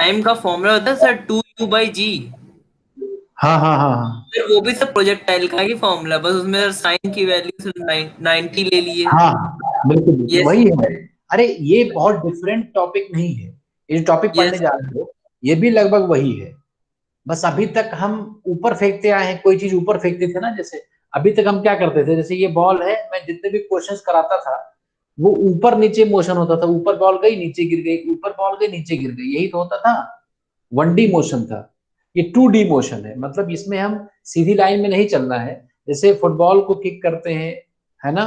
Time का formula होता है सर 2u/g। हाँ हाँ हाँ हाँ फिर वो भी सब प्रोजेक्टाइल का ही फॉर्मूला, बस उसमें साइन की वैल्यू 90 ले लिए। हाँ, बिल्कुल बिल्कुल यस वही है। अरे ये बहुत डिफरेंट टॉपिक नहीं है, ये जो टॉपिक पढ़ने यस जा रहे हो ये भी लगभग वही है। बस अभी तक हम ऊपर फेंकते आए हैं, कोई चीज ऊपर फेंकते थे ना, जैसे अभी तक हम क्या करते थे, जैसे ये बॉल है, मैं जितने भी क्वेश्चंस कराता था वो ऊपर नीचे मोशन होता था, ऊपर बॉल गई नीचे गिर गई, ऊपर बॉल गई नीचे गिर गई, यही तो होता था। 1D मोशन था। ये 2D मोशन है, मतलब इसमें हम सीधी लाइन में नहीं चलना है। जैसे फुटबॉल को किक करते हैं, है ना,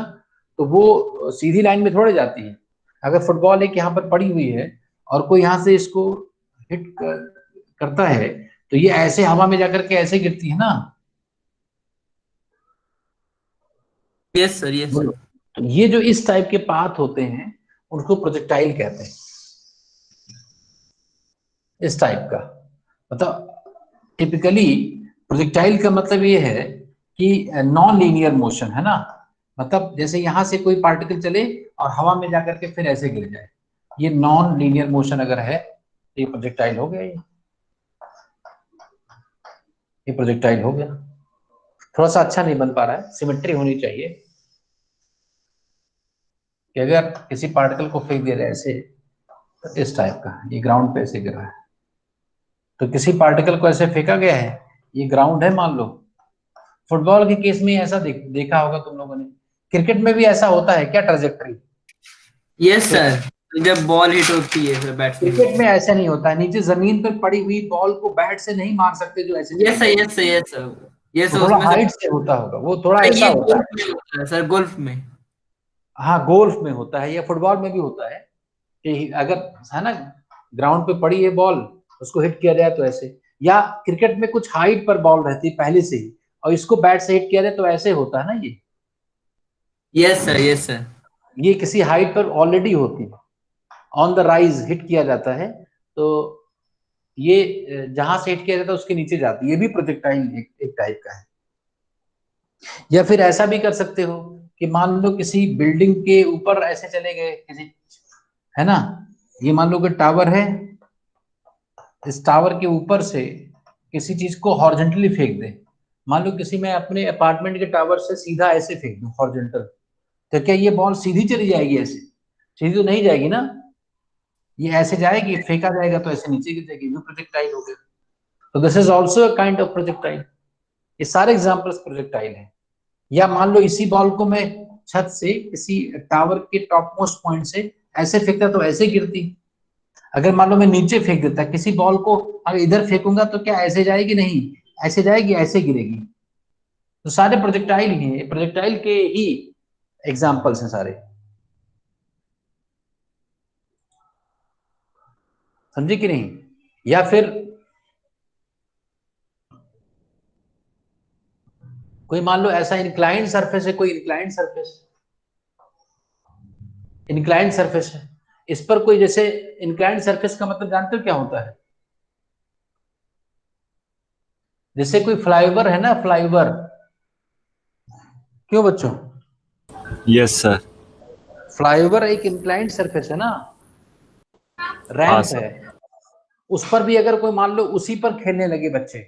तो वो सीधी लाइन में थोड़े जाती है। अगर फुटबॉल एक यहाँ पर पड़ी हुई है और कोई यहाँ से इसको हिट करता है, तो ये ऐसे हवा में जाकर के ऐसे गिरती है ना। यस सर यस बोलो। सर। तो ये जो इस टाइप के पाथ होते हैं उनको प्रोजेक्टाइल कहते हैं, इस टाइप का। मतलब टिपिकली प्रोजेक्टाइल का मतलब ये है कि नॉन लीनियर मोशन, है ना। मतलब जैसे यहां से कोई पार्टिकल चले और हवा में जाकर के फिर ऐसे गिर जाए, ये नॉन लीनियर मोशन अगर है तो ये प्रोजेक्टाइल हो गया। ये प्रोजेक्टाइल हो गया। थोड़ा सा अच्छा नहीं बन पा रहा है, सिमेट्री होनी चाहिए कि अगर किसी पार्टिकल को फेंक दिया जाए ऐसे, तो इस टाइप का, ये ग्राउंड पे ऐसे गिर रहा है, तो किसी पार्टिकल को ऐसे फेंका गया है, ये ग्राउंड है मान लो। फुटबॉल के केस में ऐसा देखा होगा तुम लोगों ने। क्रिकेट में भी ऐसा होता है क्या, ट्रेजेक्टरी? यस सर, जब बॉल हिट होती है फिर बैट्समैन क्रिकेट को। में ऐसा नहीं होता है, नीचे जमीन पर पड़ी हुई बॉल को बैट से नहीं मार सकते जो ऐसे यस चली सर जाएगी। Yes sir yes sir. Yes वो सर थोड़ा उसमें से। हाइट से होता होगा, वो थोड़ा अरे ऐसा ये होता गोल्फ है। में होता है सर, गोल्फ में। हाँ, गोल्फ में होता है या फुटबॉल में भी होता है कि अगर, है ना, ग्राउंड पे पड़ी है बॉल, उसको हिट किया जाए तो ऐसे। या क्रिकेट में कुछ हाइट पर बॉल रहती है पहले से ही, और इसको बैट से हिट किया जाए तो ऐसे होता है ना। Yes sir yes sir. ये किसी हाइट पर ऑलरेडी होती है, ऑन द राइज हिट किया जाता है, तो ये जहां से हिट किया जाता है उसके नीचे जाती है, ये भी प्रोजेक्टाइल एक टाइप का है। या फिर ऐसा भी कर सकते हो कि मान लो किसी बिल्डिंग के ऊपर ऐसे चले गए किसी, है ना, ये मान लो कि टावर है, इस टावर के ऊपर से किसी चीज को हॉरिजॉन्टली फेंक दे। मान लो किसी में अपने अपार्टमेंट के टावर से सीधा ऐसे फेंक दूं हॉरिजॉन्टल, तो क्या ये बॉल सीधी चली जाएगी ऐसे? सीधी तो नहीं जाएगी ना, ये ऐसे जाएगी, फेंका जाएगा तो ऐसे नीचे गिर जाएगी, वो प्रोजेक्टाइल हो गया। तो this is also a kind of projectile. ये सारे एग्जाम्पल्स प्रोजेक्टाइल हैं। या मान लो इसी बॉल को मैं छत से किसी टावर के टॉप मोस्ट पॉइंट से ऐसे फेंकता तो ऐसे गिरती। अगर मान लो मैं नीचे फेंक देता किसी बॉल को, अगर इधर फेंकूंगा तो क्या ऐसे जाएगी? नहीं, ऐसे जाएगी, ऐसे गिरेगी। तो सारे प्रोजेक्टाइल ही हैं, प्रोजेक्टाइल के ही एग्जाम्पल्स हैं सारे। समझे कि नहीं? या फिर कोई मान लो ऐसा इंक्लाइंड सरफेस है, कोई इंक्लाइंड सरफेस, इंक्लाइंड सरफेस है, इस पर कोई, जैसे इंक्लाइंड सरफेस का मतलब जानते हो क्या होता है? जैसे कोई फ्लाईओवर है ना, फ्लाईओवर, क्यों बच्चों? Yes sir. फ्लाईओवर एक इंक्लाइंड सरफेस है ना, हाँ रैंप सर। है। उस पर भी अगर कोई मान लो उसी पर खेलने लगे बच्चे,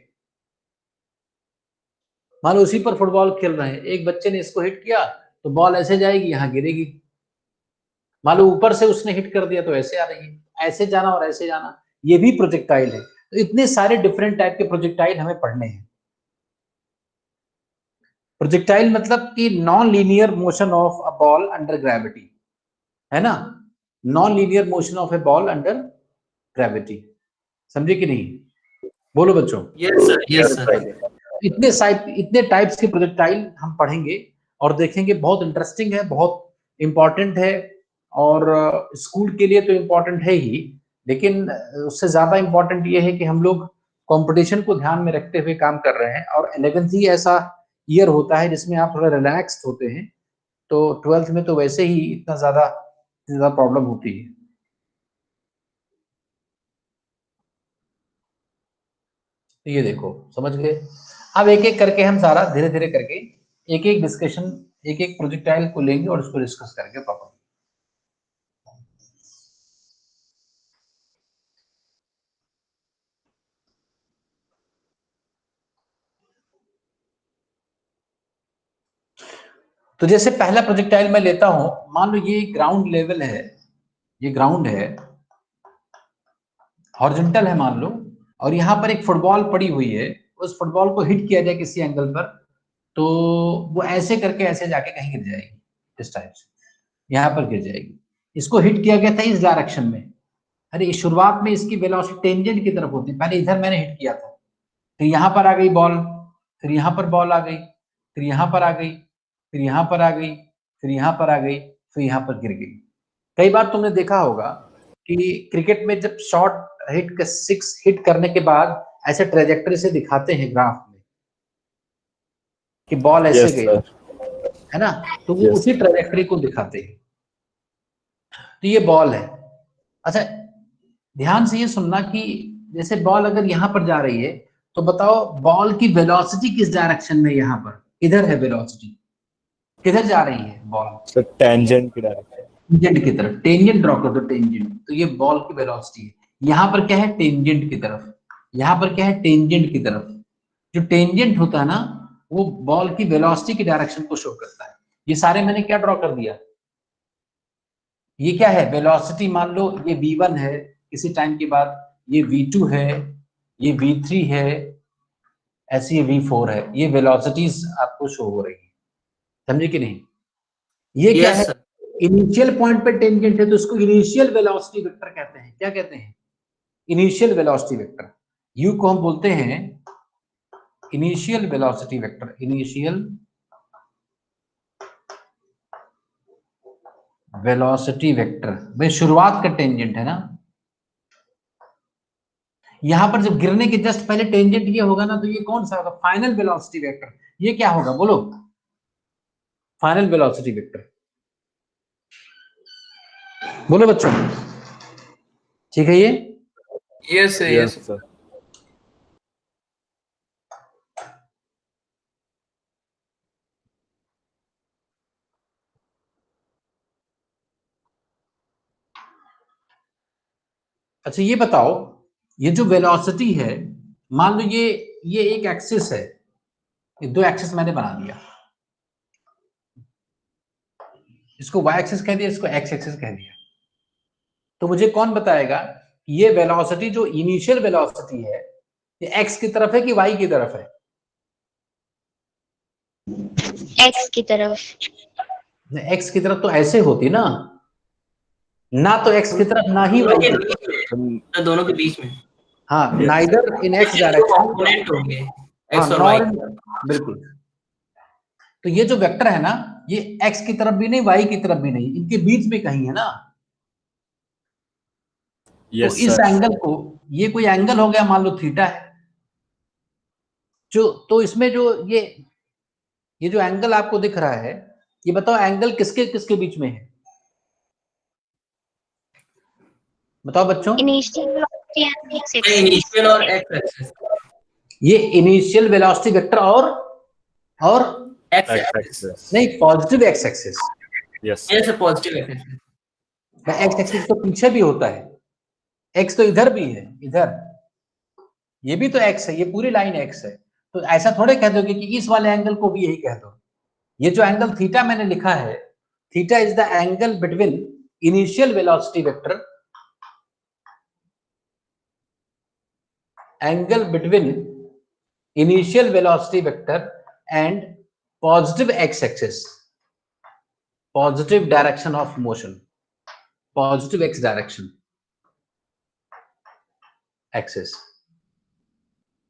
मान लो उसी पर फुटबॉल खेल रहे हैं, एक बच्चे ने इसको हिट किया तो बॉल ऐसे जाएगी, यहां गिरेगी। मान लो ऊपर से उसने हिट कर दिया तो ऐसे आ रही है, ऐसे जाना और ऐसे जाना, ये भी प्रोजेक्टाइल है। तो इतने सारे डिफरेंट टाइप के प्रोजेक्टाइल हमें पढ़ने हैं। प्रोजेक्टाइल मतलब कि non linear motion of a ball under gravity, है ना, non linear motion of A ball under gravity. समझे कि नहीं? बोलो बच्चों। Yes sir yes sir. इतने टाइप्स के प्रोजेक्टाइल हम पढ़ेंगे और देखेंगे, बहुत इंटरेस्टिंग है, बहुत इंपॉर्टेंट है। और स्कूल के लिए तो इम्पोर्टेंट है ही, लेकिन उससे ज्यादा इम्पोर्टेंट ये है कि हम लोग कंपटीशन को ध्यान में रखते हुए काम कर रहे हैं। और 11th ही ऐसा ईयर होता है जिसमें आप थोड़ा रिलैक्स्ड होते हैं, तो 12th में तो वैसे ही इतना ज्यादा प्रॉब्लम होती है। तो ये देखो, समझ गए? अब एक एक करके हम सारा धीरे धीरे करके एक एक डिस्कशन, एक एक प्रोजेक्टाइल को लेंगे और उसको डिस्कस करेंगे प्रॉपर। तो जैसे पहला प्रोजेक्टाइल मैं लेता हूं, मान लो ये ग्राउंड लेवल है, ये ग्राउंड है, हॉरिजॉन्टल है मान लो, और यहाँ पर एक फुटबॉल पड़ी हुई है, उस फुटबॉल को हिट किया जाए किसी एंगल पर, तो वो ऐसे करके ऐसे जाके कहीं गिर जाएगी, इस टाइप से यहाँ पर गिर जाएगी। इसको हिट किया गया था इस डायरेक्शन में, अरे शुरुआत में इसकी वेलोसिटी टेंजेंट की तरफ होती है, पहले इधर मैंने हिट किया था, फिर यहाँ पर आ गई बॉल, फिर यहाँ पर बॉल आ गई, फिर यहाँ पर आ गई, फिर यहाँ पर आ गई, फिर यहाँ पर आ गई, फिर यहाँ पर गिर गई। कई बार तुमने देखा होगा कि क्रिकेट में जब शॉट हिट 6 हिट करने के बाद ऐसे ट्रेजेक्टरी से दिखाते हैं ग्राफ में कि बॉल ऐसे Yes, गई, sir. है ना, तो वो Yes. उसी ट्रेजेक्टरी को दिखाते हैं। तो ये बॉल है। अच्छा ध्यान से ये सुनना कि जैसे बॉल अगर यहाँ पर जा रही है, तो बताओ बॉल की वेलोसिटी किस डायरेक्शन में, यहाँ पर इधर है वेलोसिटी, किधर जा रही है बॉल? So tangent की डायरेक्शन। टेंजेंट की तरफ, टेंजेंट ड्रॉ कर दो, टेंजेंट, तो ये बॉल की वेलोसिटी है। यहाँ पर क्या है? टेंजेंट की तरफ। यहाँ पर क्या है? टेंजेंट की तरफ। जो टेंजेंट होता है ना, वो बॉल की वेलोसिटी की डायरेक्शन को शो करता है। ये सारे मैंने क्या ड्रॉ कर दिया? ये क्या है? वेलोसिटी। मान लो ये v1 है, इसी टाइम के बाद ये v2 है, ये v3 है, ऐसे ये v4 है। ये वेलोसिटीज आपको शो हो रही है, समझे कि नहीं? ये क्या है? सर। इनिशियल पॉइंट पे टेंजेंट है, तो इसको इनिशियल वेलोसिटी वेक्टर कहते हैं। क्या कहते हैं? Initial velocity vector. यू को हम बोलते हैं initial velocity vector. Initial velocity vector भाई शुरुआत का टेंजेंट है ना। यहां पर जब गिरने के जस्ट पहले टेंजेंट ये होगा ना, तो ये कौन सा होगा? Final velocity vector. ये क्या होगा बोलो? Final velocity vector. बोलो बच्चों, ठीक है ये? Yes sir, Yes, yes sir. अच्छा ये बताओ, ये जो वेलोसिटी है, मान लो ये एक एक्सिस है, ये दो एक्सिस मैंने बना दिया, इसको y एक्सिस कह दिया, इसको x एक्सिस कह दिया। तो मुझे कौन बताएगा ये वेलोसिटी जो इनिशियल वेलोसिटी है, ये x की तरफ है कि y की तरफ है? एक्स की तरफ। x की तरफ तो ऐसे होती ना तो x की तरफ ना ही y की तरफ। दोनों के बीच में। हाँ, neither in x direction, component होंगे हाँ x और y। बिल्कुल। तो ये जो वेक्टर है ना, ये x की तरफ भी नहीं, y की तरफ भी नहीं, इनके बीच में कहीं है ना। Yes, तो इस sir. एंगल को, ये कोई एंगल हो गया, मान लो थीटा है, जो तो इसमें जो ये जो एंगल आपको दिख रहा है, ये बताओ एंगल किसके किसके बीच में है? बताओ बच्चों। Initial velocity and x axis. Initial और x एक्सिस। ये इनिशियल वेलोसिटी वेक्टर और x X एक्सिस। axis. नहीं, positive x axis. Yes. Yes positive axis. X axis तो पीछे भी होता है, एक्स तो इधर भी है, इधर ये भी तो एक्स है, ये पूरी लाइन एक्स है। तो ऐसा थोड़े कह दोगे कि इस वाले एंगल को भी यही कह दो। ये जो एंगल थीटा मैंने लिखा है, theta is the angle between initial velocity vector, angle between initial velocity vector and positive x axis, positive direction of motion, positive x direction axis,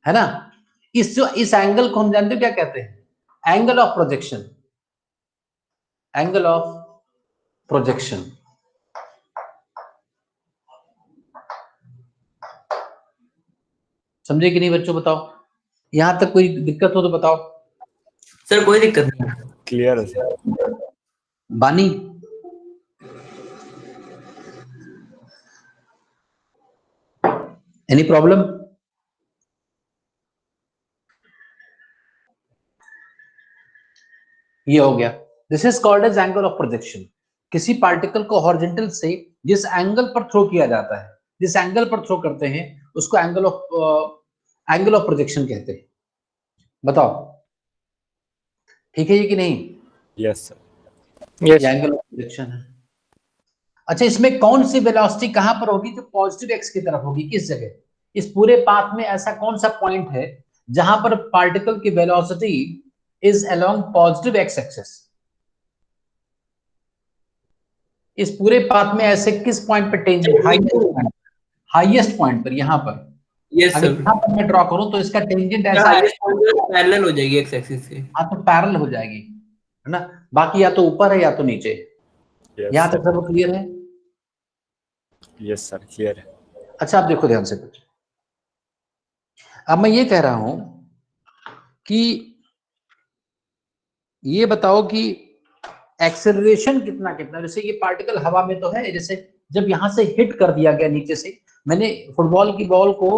है ना। इस एंगल को हम जानते हो क्या कहते हैं? Angle of projection, angle of projection. समझे कि नहीं बच्चों? बताओ, यहां तक कोई दिक्कत हो तो बताओ। सर कोई दिक्कत नहीं। Clear है sir. बानी, एनी प्रॉब्लम? ये हो गया। This is called as angle of projection. किसी पार्टिकल को हॉरिजॉन्टल से जिस एंगल पर थ्रो किया जाता है, जिस एंगल पर थ्रो करते हैं, उसको एंगल ऑफ प्रोजेक्शन कहते हैं। बताओ ठीक है ये कि नहीं? Yes, sir. ये एंगल ऑफ प्रोजेक्शन है। अच्छा, इसमें कौन सी वेलोसिटी कहां पर होगी? जो पॉजिटिव एक्स की तरफ होगी। किस जगह? इस पूरे पाथ में ऐसा कौन सा पॉइंट है जहां पर पार्टिकल की velocity is along positive x axis? इस पूरे पाथ में ऐसे किस पॉइंट पर टेंजेंट हाईएस्ट पॉइंट पर, यहां पर? यस अगर सर, यहां पर मैं ड्रॉ करूं तो इसका टेंजेंट ऐसा है, पैरेलल हो जाएगी एक्स एक्सिस से। हाँ तो पैरेलल हो जाएगी, है ना? बाकी या तो ऊपर है या तो नीचे। Yes, यहां तक sir. सब क्लियर है? Yes, sir. Clear है। अच्छा, आप देखो ध्यान से कुछ। अब मैं ये कह रहा हूं कि ये बताओ कि एक्सेलरेशन कितना कितना, जैसे ये पार्टिकल हवा में तो है, जैसे जब यहां से हिट कर दिया गया नीचे से, मैंने फुटबॉल की बॉल को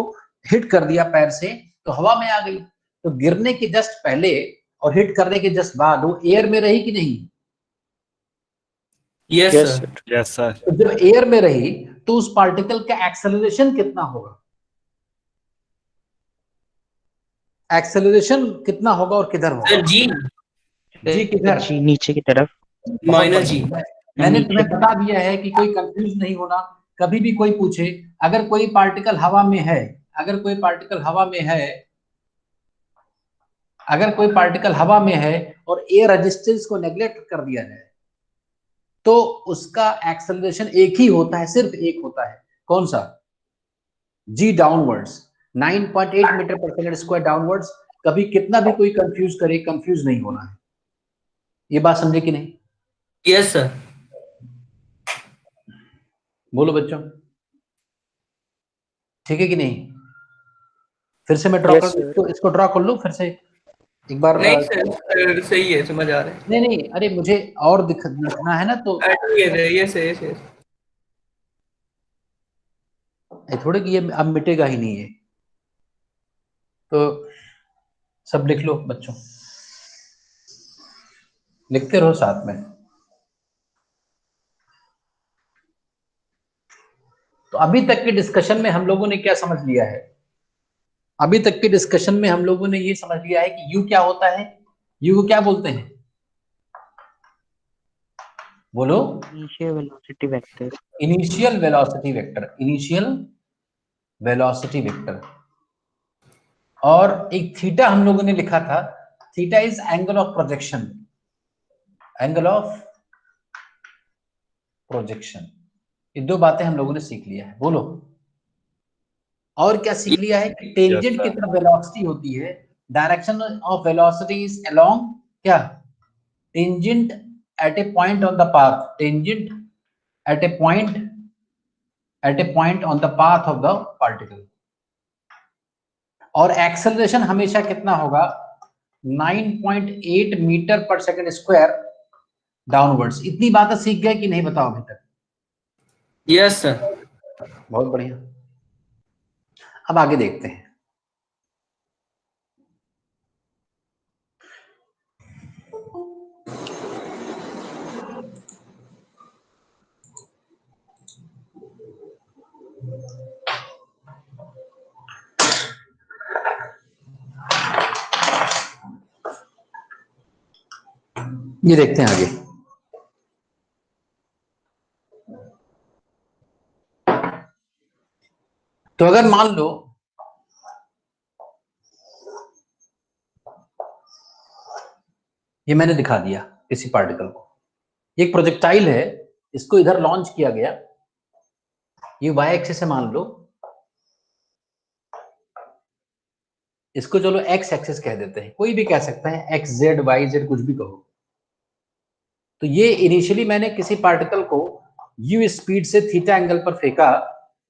हिट कर दिया पैर से, तो हवा में आ गई। तो गिरने के जस्ट पहले और हिट करने के जस्ट बाद वो एयर में रही कि नहीं? Yes Yes, sir, sir. Yes, sir. तो जब एयर में रही तो उस पार्टिकल का एक्सेलरेशन कितना होगा? एक्सेलरेशन कितना होगा और किधर होगा? सर जी जी किधर? जी नीचे की तरफ। माइनस जी। मैंने तुम्हें बता दिया है कि कोई कंफ्यूज नहीं होना। कभी भी कोई पूछे, अगर कोई पार्टिकल हवा में है, अगर कोई पार्टिकल हवा में है, अगर कोई पार्टिकल हवा में है और एयर रेजिस्टेंस को नेग्लेक्ट कर दिया जाए तो उसका एक्सेलरेशन एक ही होता है, सिर्फ एक होता है। कौन सा? जी डाउनवर्ड्स, 9.8 मीटर पर सेकंड स्क्वायर डाउनवर्ड्स। कभी कितना भी कोई कंफ्यूज करे, कंफ्यूज नहीं होना है। ये बात समझे कि नहीं? यस सर, बोलो बच्चों, ठीक है कि नहीं? फिर से मैं ड्रॉ Yes, कर sir. इसको ड्रॉ कर लूं फिर से एक बार? नहीं सर, सही है, समझ आ रहा है। नहीं नहीं, अरे मुझे और लिखना है ना, तो यस यस यस। थोड़े कि ये अब मिटेगा ही नहीं है। तो सब लिख लो बच्चों, लिखते रहो साथ में। तो अभी तक के डिस्कशन में हम लोगों ने क्या समझ लिया है? अभी तक के डिस्कशन में हम लोगों ने ये समझ लिया है कि यू क्या होता है। यू को क्या बोलते हैं? बोलो। Initial velocity vector. Initial velocity vector, initial velocity vector. और एक थीटा हम लोगों ने लिखा था, theta is angle of projection, angle of projection. ये दो बातें हम लोगों ने सीख लिया है। बोलो, और क्या सीख लिया है? कि टेंजेंट sir. की तरफ वेलोसिटी होती है, direction of velocity is along क्या? Tangent at a point on the path, tangent at a point on the path of the particle. और एक्सेलरेशन हमेशा कितना होगा? 9.8 मीटर पर सेकंड स्क्वायर डाउनवर्ड्स। इतनी बातें सीख गए कि नहीं, बताओ अभी तक? Yes sir. बहुत बढ़िया। अब आगे देखते हैं। ये देखते हैं आगे। तो अगर मान लो ये मैंने दिखा दिया किसी पार्टिकल को, एक प्रोजेक्टाइल है, इसको इधर लॉन्च किया गया, ये वाई एक्सिस से मान लो, इसको चलो एक्स एक्सिस कह देते हैं, कोई भी कह सकता है, एक्स जेड वाई जेड कुछ भी कहो। तो ये इनिशियली मैंने किसी पार्टिकल को यू स्पीड से थीटा एंगल पर फेंका,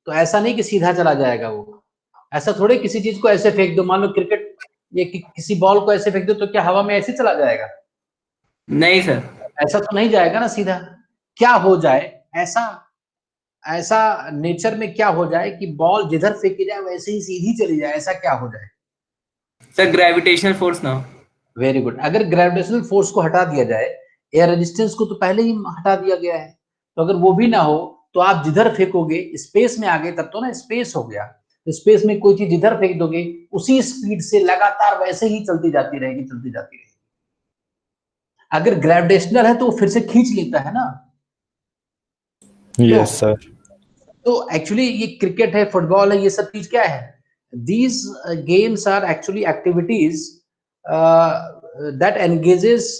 तो ऐसा नहीं कि सीधा चला जाएगा वो। ऐसा थोड़े किसी चीज को ऐसे फेंक दो, मान लो क्रिकेट, ये किसी बॉल को ऐसे फेंक दो तो क्या हवा में ऐसे चला जाएगा? नहीं सर, ऐसा तो नहीं जाएगा ना सीधा। क्या हो जाए ऐसा, ऐसा नेचर में क्या हो जाए कि बॉल जिधर फेंकी जाए वैसे ही सीधी चली जाए, ऐसा क्या हो जाए? सर ग्रेविटेशनल फोर्स ना हो। Very good. अगर ग्रेविटेशनल फोर्स को हटा दिया जाए, एयर रेजिस्टेंस को तो पहले ही हटा दिया गया है, तो अगर वो भी ना हो तो आप जिधर फेंकोगे स्पेस में आ गए, तब तो ना स्पेस हो गया। तो स्पेस में कोई चीज जिधर फेंक दोगे उसी स्पीड से लगातार वैसे ही चलती जाती रहेगी, चलती जाती रहेगी। अगर ग्रेविटेशनल है तो वो फिर से खींच लेता है ना। Yes, sir. तो एक्चुअली ये क्रिकेट है, फुटबॉल है, ये सब चीज क्या है? These games are actually activities that engages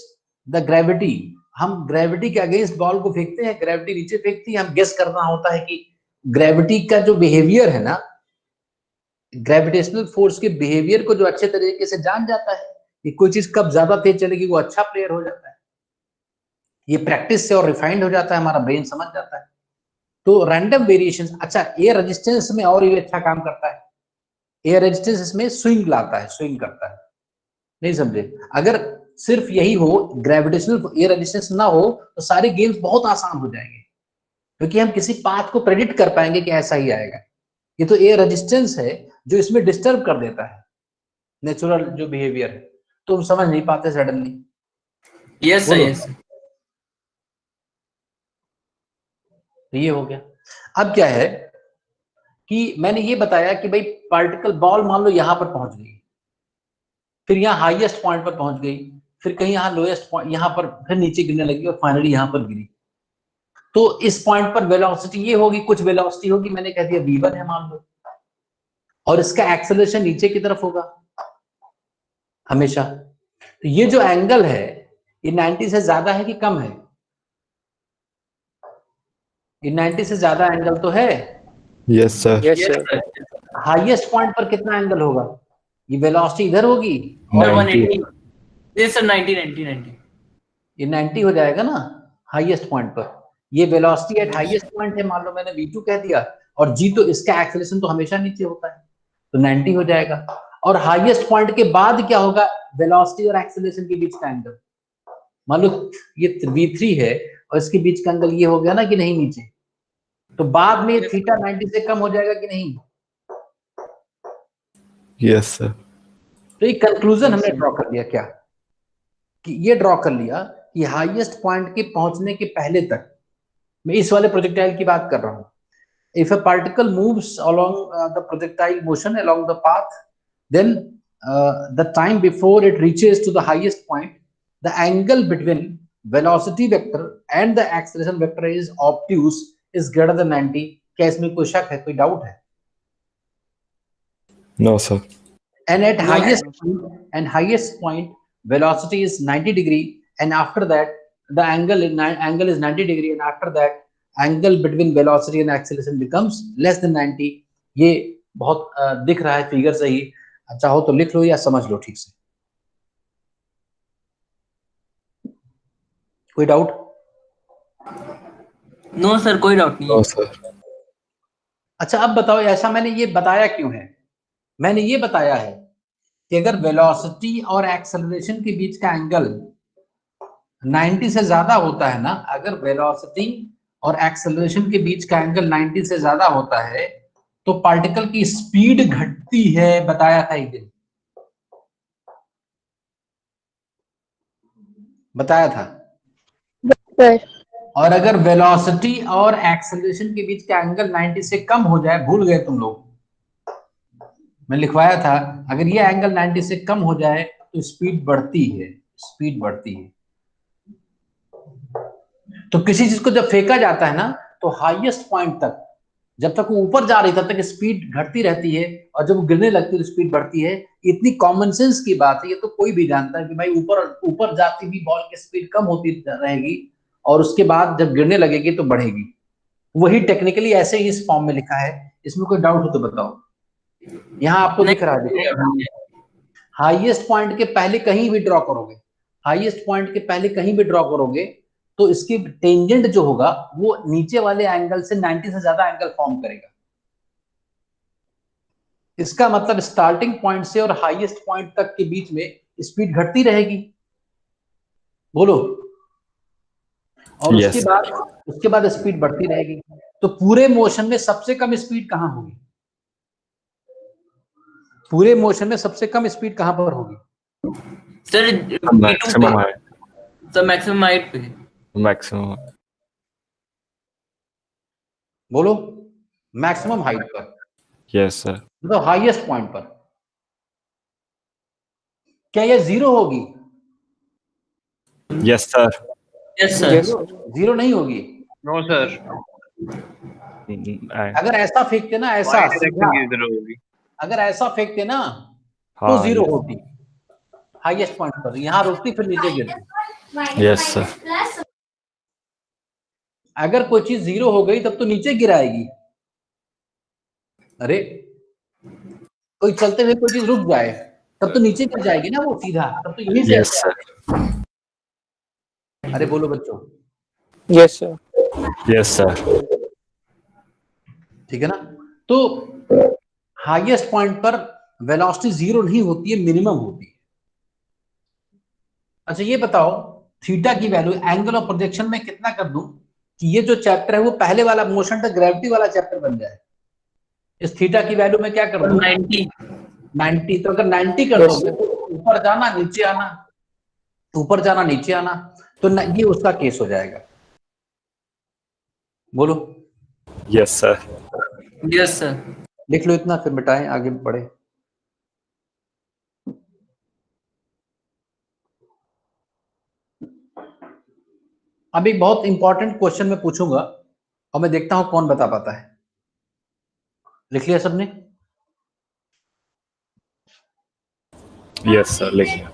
the gravity. हम ग्रेविटी के अगेंस्ट बॉल को फेंकते हैं, ग्रेविटी नीचे फेंकती है, हम गेस करना होता है कि ग्रेविटी का जो बिहेवियर है ना, ग्रेविटेशनल फोर्स के बिहेवियर को जो अच्छे तरीके से जान जाता है कि कोई चीज कब ज्यादा तेज चलेगी, वो अच्छा प्लेयर हो जाता है। ये प्रैक्टिस से और रिफाइंड हो जाता है, हमारा ब्रेन समझ जाता है। तो रैंडम वेरिएशंस। अच्छा, एयर रेजिस्टेंस में और ये अच्छा काम करता है। एयर रेजिस्टेंस इसमें स्विंग लाता है, स्विंग करता है। नहीं समझे? अगर सिर्फ यही हो, ग्रेविटेशनल एयर रेजिस्टेंस ना हो, तो सारे गेम्स बहुत आसान हो जाएंगे, क्योंकि हम किसी पाथ को प्रेडिक्ट कर पाएंगे कि ऐसा ही आएगा। ये तो एयर रेजिस्टेंस है जो इसमें डिस्टर्ब कर देता है नेचुरल जो बिहेवियर है, तो हम समझ नहीं पाते सडनली। यस सर, बोलो। Yes sir. तो ये हो गया। अब क्या है कि मैंने ये बताया कि भाई पार्टिकल बॉल मान लो यहां पर पहुंच गई, फिर यहाँ हाईएस्ट पॉइंट पर पहुंच गई, फिर कहीं यहाँ लोएस्ट पॉइंट, यहाँ पर फिर नीचे गिरने लगी और फाइनली यहाँ पर गिरी। तो इस पॉइंट पर वेलोसिटी ये होगी, कुछ वेलोसिटी होगी, मैंने कह दिया v1 है मान लो, और इसका एक्सेलरेशन नीचे की तरफ होगा हमेशा। तो ये जो एंगल है ये 90 से ज्यादा है कि कम है? ये 90 से ज्यादा एंगल तो है। Yes, sir. Yes sir. Highest point पर कितना एंगल होगा? ये वेलोसिटी इधर होगी और 180। Yes sir, 90 90 90। ये 90 हो जाएगा ना हाईएस्ट पॉइंट पर। ये वेलोसिटी एट हाईएस्ट पॉइंट है, मान लो मैंने v2 कह दिया, और g तो इसका एक्सेलरेशन तो हमेशा नीचे होता है, तो 90 हो जाएगा। और हाईएस्ट पॉइंट के बाद क्या होगा? वेलोसिटी और एक्सेलरेशन के बीच का एंगल, मान लो ये v3 है और इसके बीच का एंगल ये हो गया ना कि नहीं नीचे, तो बाद में थीटा 90 से कम हो जाएगा कि नहीं? Yes, sir. तो ये कंक्लूजन हमने ड्रॉ कर लिया क्या, कि ये ड्रॉ कर लिया कि हाईएस्ट पॉइंट के पहुंचने के पहले तक, मैं इस वाले प्रोजेक्टाइल की बात कर रहा हूं, if a particle moves along the projectile motion along the path, then the time before it reaches to the highest point, the angle between velocity vector and the acceleration vector is obtuse, is greater than 90। क्या इसमें कोई शक है, कोई doubt है? No, sir. And at highest point velocity is 90 degree, and after that the angle is 90 degree, and after that angle between velocity and acceleration becomes less than 90। ये बहुत दिख रहा है फिगर से ही, चाहो तो लिख लो या समझ लो ठीक से। कोई डाउट? नो सर, कोई डाउट नहीं No, है। sir. अच्छा अब बताओ, ऐसा मैंने ये बताया क्यों है? मैंने ये बताया है कि अगर वेलोसिटी और एक्सेलरेशन के बीच का एंगल 90 से ज्यादा होता है ना, अगर वेलोसिटी और एक्सेलरेशन के बीच का एंगल 90 से ज्यादा होता है तो पार्टिकल की स्पीड घटती है, बताया था एक दिन, बताया था। सर और अगर वेलोसिटी और एक्सेलरेशन के बीच का एंगल 90 से कम हो जाए, भूल गए तुम लोग, मैं लिखवाया था, अगर ये एंगल 90 से कम हो जाए तो स्पीड बढ़ती है, स्पीड बढ़ती है। तो किसी चीज को जब फेंका जाता है ना, तो हाईएस्ट पॉइंट तक, जब तक वो ऊपर जा रही तब तक स्पीड घटती रहती है, और जब वो गिरने लगती है तो स्पीड बढ़ती है। इतनी कॉमन सेंस की बात है, ये तो कोई भी जानता है कि भाई ऊपर ऊपर जाती भी बॉल की स्पीड कम होती रहेगी और उसके बाद जब गिरने लगेगी तो बढ़ेगी। वही टेक्निकली ऐसे ही इस फॉर्म में लिखा है। इसमें कोई डाउट हो तो बताओ। यहाँ आपको दिख रहा है, हाईएस्ट पॉइंट के पहले कहीं भी ड्रॉ करोगे, हाईएस्ट पॉइंट के पहले कहीं भी ड्रॉ करोगे तो इसकी टेंजेंट जो होगा वो नीचे वाले एंगल से 90 से ज्यादा एंगल फॉर्म करेगा। इसका मतलब स्टार्टिंग पॉइंट से और हाईएस्ट पॉइंट तक के बीच में स्पीड घटती रहेगी, बोलो, और Yes. उसके बाद स्पीड बढ़ती रहेगी। तो पूरे मोशन में सबसे कम स्पीड कहां होगी? पूरे मोशन में सबसे कम स्पीड कहां पर होगी? Sir Maximum height. Sir maximum height पे। Maximum. बोलो, मैक्सिमम हाइट पर, Yes, sir. मतलब हाईएस्ट पॉइंट पर। क्या ये 0 होगी? Yes, sir. Yes sir. Zero नहीं होगी। नो सर, I- अगर ऐसा फेंकते ना, ऐसा वाई डायरेक्शन सीधा, की जरूरत होगी। अगर ऐसा फेंकते ना तो हाँ, जीरो yes. होती हाईएस्ट पॉइंट पर, यहाँ रुकती फिर नीचे गिरती। Yes, sir. अगर कोई चीज जीरो हो गई तब तो नीचे गिराएगी। अरे कोई चलते हुए कोई चीज रुक जाए तब तो नीचे गिर जाएगी ना वो सीधा, तब तो यहीं से Yes, sir. अरे बोलो बच्चों, Yes, sir. Yes, sir. ठीक है ना। तो हाईएस्ट पॉइंट पर वेलोसिटी जीरो नहीं होती है, मिनिमम होती है। अच्छा ये बताओ, थीटा की वैल्यू एंगल ऑफ प्रोजेक्शन में कितना कर दूं कि ये जो चैप्टर है वो पहले वाला मोशन टू ग्रेविटी वाला चैप्टर बन जाए। इस थीटा की वैल्यू में क्या कर दूं? 90। 90। तो अगर 90 कर दोगे तो ऊपर जाना नीचे आना, ऊपर जाना नीचे आना, तो ये उसका केस हो जाएगा। बोलो। Yes, sir. Yes sir. लिख लो इतना, फिर मिटाएं, आगे बढ़े। अब एक बहुत इंपॉर्टेंट क्वेश्चन मैं पूछूंगा और मैं देखता हूं कौन बता पाता है। लिख लिया सबने? Yes, sir. लिखिए।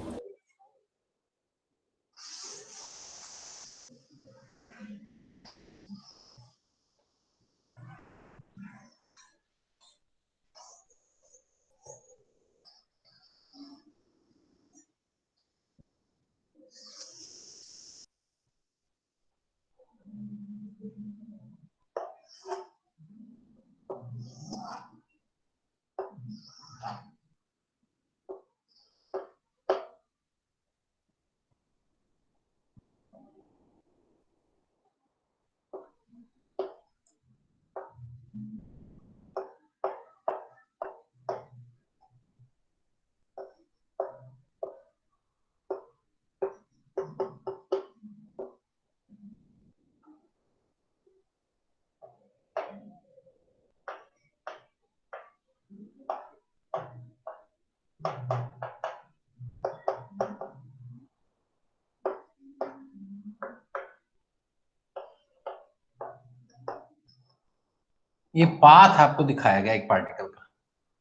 ये पाथ आपको दिखाया गया एक पार्टिकल का,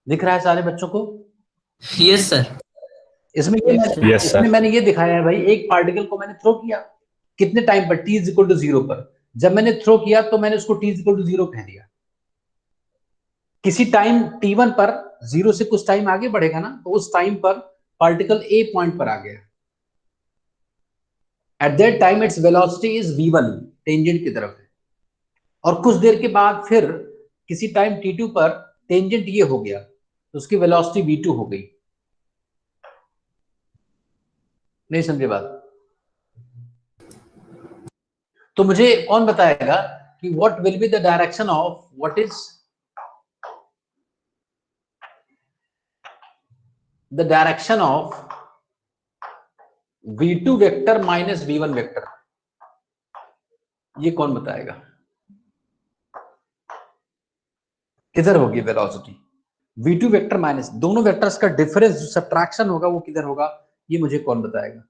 दिख रहा है सारे बच्चों को? Yes sir. इसमें Yes, sir. इसमें मैंने ये दिखाया है भाई, एक पार्टिकल को मैंने थ्रो किया कितने टाइम पर? t इज इक्वल टू 0 पर। जब मैंने थ्रो किया तो मैंने उसको t इज इक्वल टू 0 कह दिया। किसी टाइम t1 पर 0 से कुछ टाइम आगे बढ़ेगा ना, तो उस टाइम पर पार्टिकल a पॉइंट पर आ गया। At that time its velocity is v1, tangent की तरफ है। और कुछ देर के बाद फिर किसी टाइम t2 पर टेंजेंट ये हो गया, तो उसकी वेलोसिटी v2 हो गई। नहीं समझे बात? तो मुझे कौन बताएगा कि what will be the direction of, what is the direction of v2 vector minus v1 vector? ये कौन बताएगा? किधर होगी वेलोसिटी? v2 वेक्टर माइनस दोनों वेक्टर्स का डिफरेंस जो सब्ट्रैक्शन होगा वो किधर होगा? ये मुझे कौन बताएगा?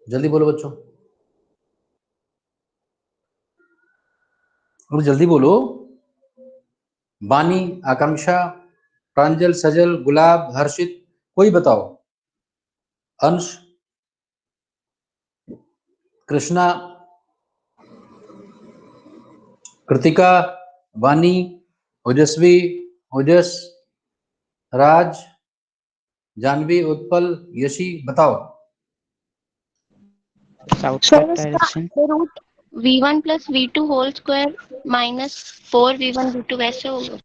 जल्दी बोलो बच्चों, और जल्दी बोलो। बानी, आकांक्षा, प्रांजल, सजल, गुलाब, हर्षित, कोई बताओ। अंश, कृष्णा, कृतिका, वानी, ओजस्वी, ओजस, राज, जानवी, उत्पल, यशी, बताओ। Southward Sir, direction. the root v1 plus v2 whole square minus 4v1 v2 वैसे होगा।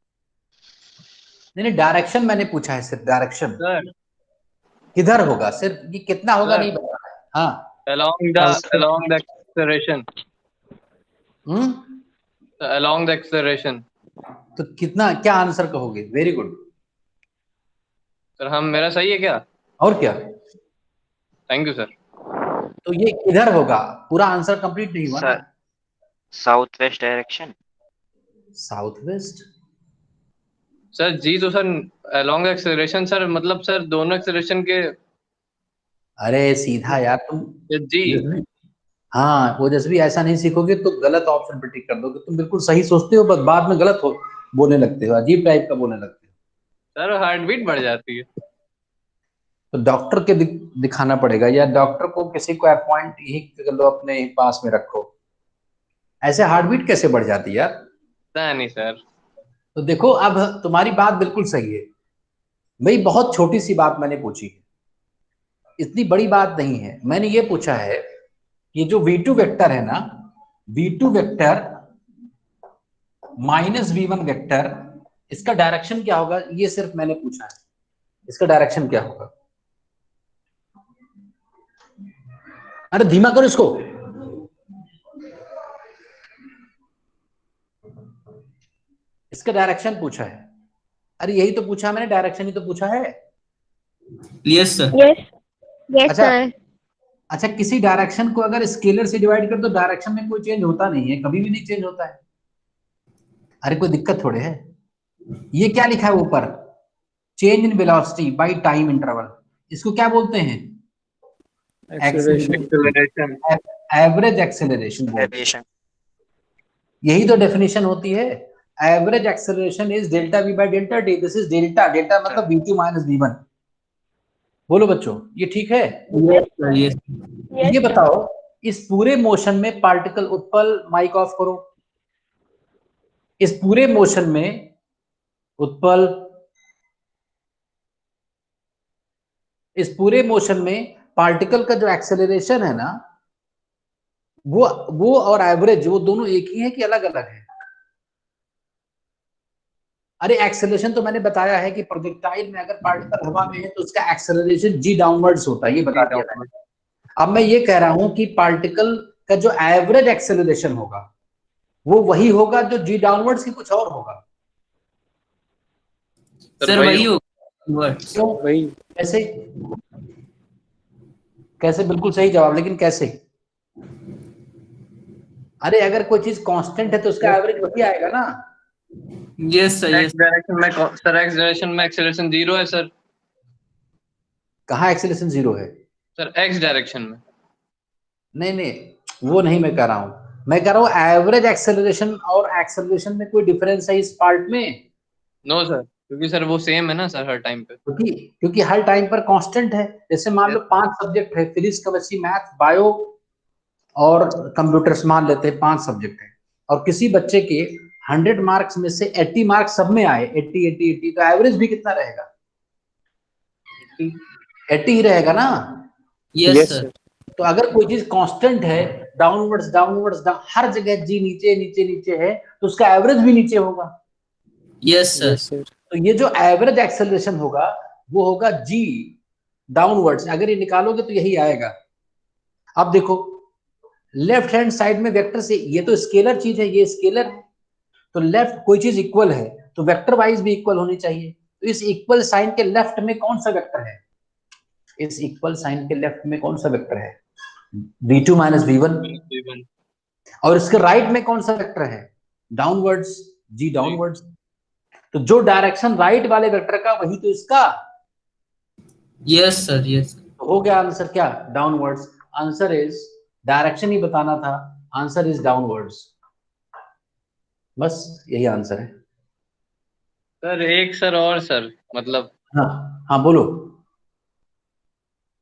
नहीं नहीं, डायरेक्शन मैंने पूछा है, सिर्फ डायरेक्शन सर, किधर होगा, सिर्फ ये कितना होगा सर, नहीं बताना है। हाँ। along the acceleration, hmm, along the acceleration। तो कितना, क्या आंसर कहोगे? Very good. सर हम, मेरा सही है क्या? और क्या? Thank you sir. तो ये किधर होगा? पूरा आंसर कंप्लीट नहीं हुआ ना। South west direction. South west? Sir जी तो सर अलोंग एक्सेलरेशन सर, मतलब सर दोनों एक्सेलरेशन के अरे सीधा यार तुम। जी। हाँ ओजस्वी, ऐसा नहीं सीखोगे तो गलत ऑप्शन पे टिक कर दोगे। तुम बिल्कुल सही सोचते हो, बस बाद में गलत हो बोलने लगते हो, अजीब टाइप का बोलने लगते हो। सर हार्ट बीट बढ़ जाती है। तो डॉक्टर के दिखाना पड़ेगा, या डॉक्टर को किसी को अपॉइंट ही कर लो, अपने पास में रखो। ऐसे हार्ट बीट कैसे बढ़ जाती है यार? पता नहीं सर। तो देखो, अब तुम्हारी बात बिल्कुल सही है भाई, बहुत छोटी सी बात मैंने पूछी है, इतनी बड़ी बात नहीं है। मैंने ये पूछा है, ये जो V2 वेक्टर है ना, V2 vector minus V1 vector, इसका डायरेक्शन क्या होगा, ये सिर्फ मैंने पूछा है, इसका डायरेक्शन क्या होगा? अरे धीमा करो इसको। इसका डायरेक्शन पूछा है। अरे यही तो पूछा मैंने, डायरेक्शन ही तो पूछा है। Yes sir. यस यस अच्छा सर। अच्छा, किसी डायरेक्शन को अगर स्केलर से डिवाइड कर तो डायरेक्शन में कोई चेंज होता नहीं है, कभी भी नहीं चेंज होता है। अरे कोई दिक्कत थोड़े है। ये क्या लिखा है ऊपर, change in velocity by time interval, इसको क्या बोलते हैं? एक्सेलरेशन। Average acceleration. यही तो डेफिनेशन होती है, average acceleration is delta we by delta T. This is delta, delta मतलब V2 माइनस V1। बोलो बच्चों, ये ठीक है? यस। ये बताओ, इस पूरे मोशन में पार्टिकल उत्पल, माइक ऑफ करो, इस पूरे मोशन में उत्पल, इस पूरे मोशन में पार्टिकल का जो एक्सेलरेशन है ना, वो और एवरेज, वो दोनों एक ही है कि अलग अलग है? अरे एक्सेलरेशन तो मैंने बताया है कि प्रोजेक्टाइल में अगर पार्टिकल हवा में है तो उसका एक्सेलरेशन जी डाउनवर्ड्स होता है, ये बता दिया मैंने। अब मैं ये कह रहा हूं कि पार्टिकल का जो एवरेज एक्सेलरेशन होगा वो वही होगा जो जी डाउनवर्ड्स, की कुछ और होगा? सर वही होगा। क्यों? वही। कैसे? कैसे? बिल्कुल सही जवाब, लेकिन कैसे? अरे अगर कोई चीज कांस्टेंट है तो उसका एवरेज वही आएगा ना। Yes sir. एक्स डायरेक्शन में सर, एक्स डायरेक्शन में एक्सेलरेशन 0 है सर। कहाँ एक्सेलरेशन 0 है? सर एक्स डायरेक्शन में। नहीं नहीं, वो नहीं मैं कह रहा हूँ, मैं कह रहा हूँ एवरेज एक्सेलरेशन और एक्सेलरेशन में कोई डिफरेंस है इस पार्ट में? नो सर, क्योंकि सर वो सेम है ना सर हर टाइम पे। क्योंकि हर टाइम पर कांस्टेंट है। जैसे मान लो 5 सब्जेक्ट है, फिजिक्स, केमिस्ट्री, मैथ, बायो और कंप्यूटर्स, मान लेते हैं 5 सब्जेक्ट है, और किसी बच्चे के 100 मार्क्स में से 80 मार्क्स सब में आए, 80 80 80, तो एवरेज भी कितना रहेगा? 80 ही रहेगा ना। Yes sir. तो अगर कोई चीज कांस्टेंट है, डाउनवर्ड्स डाउनवर्ड्स हर जगह जी नीचे नीचे नीचे है, तो उसका एवरेज भी नीचे होगा। Yes sir. तो ये जो एवरेज एक्सेलरेशन होगा वो होगा जी डाउनवर्ड्स। अगर ये निकालोगे तो यही आएगा। अब देखो, लेफ्ट हैंड साइड में वेक्टर से, ये तो स्केलर चीज है, ये स्केलर है, तो लेफ्ट कोई चीज इक्वल है तो वेक्टर वाइज भी इक्वल होनी चाहिए। तो इस इक्वल साइन के लेफ्ट में कौन सा वेक्टर है? इस इक्वल साइन के लेफ्ट में कौन सा वेक्टर है? V2 minus V1। और इसके राइट में कौन सा वेक्टर है? डाउनवर्ड्स, जी डाउनवर्ड्स। तो जो डायरेक्शन राइट वाले वेक्टर का वही तो इसका। Yes sir. यस। हो गया आंसर क्या? डाउनवर्ड्स। आंसर इज, डायरेक्शन ही बताना था, आंसर इज डाउनवर्ड्स। बस यही आंसर है सर एक सर और सर, मतलब हाँ हाँ बोलो।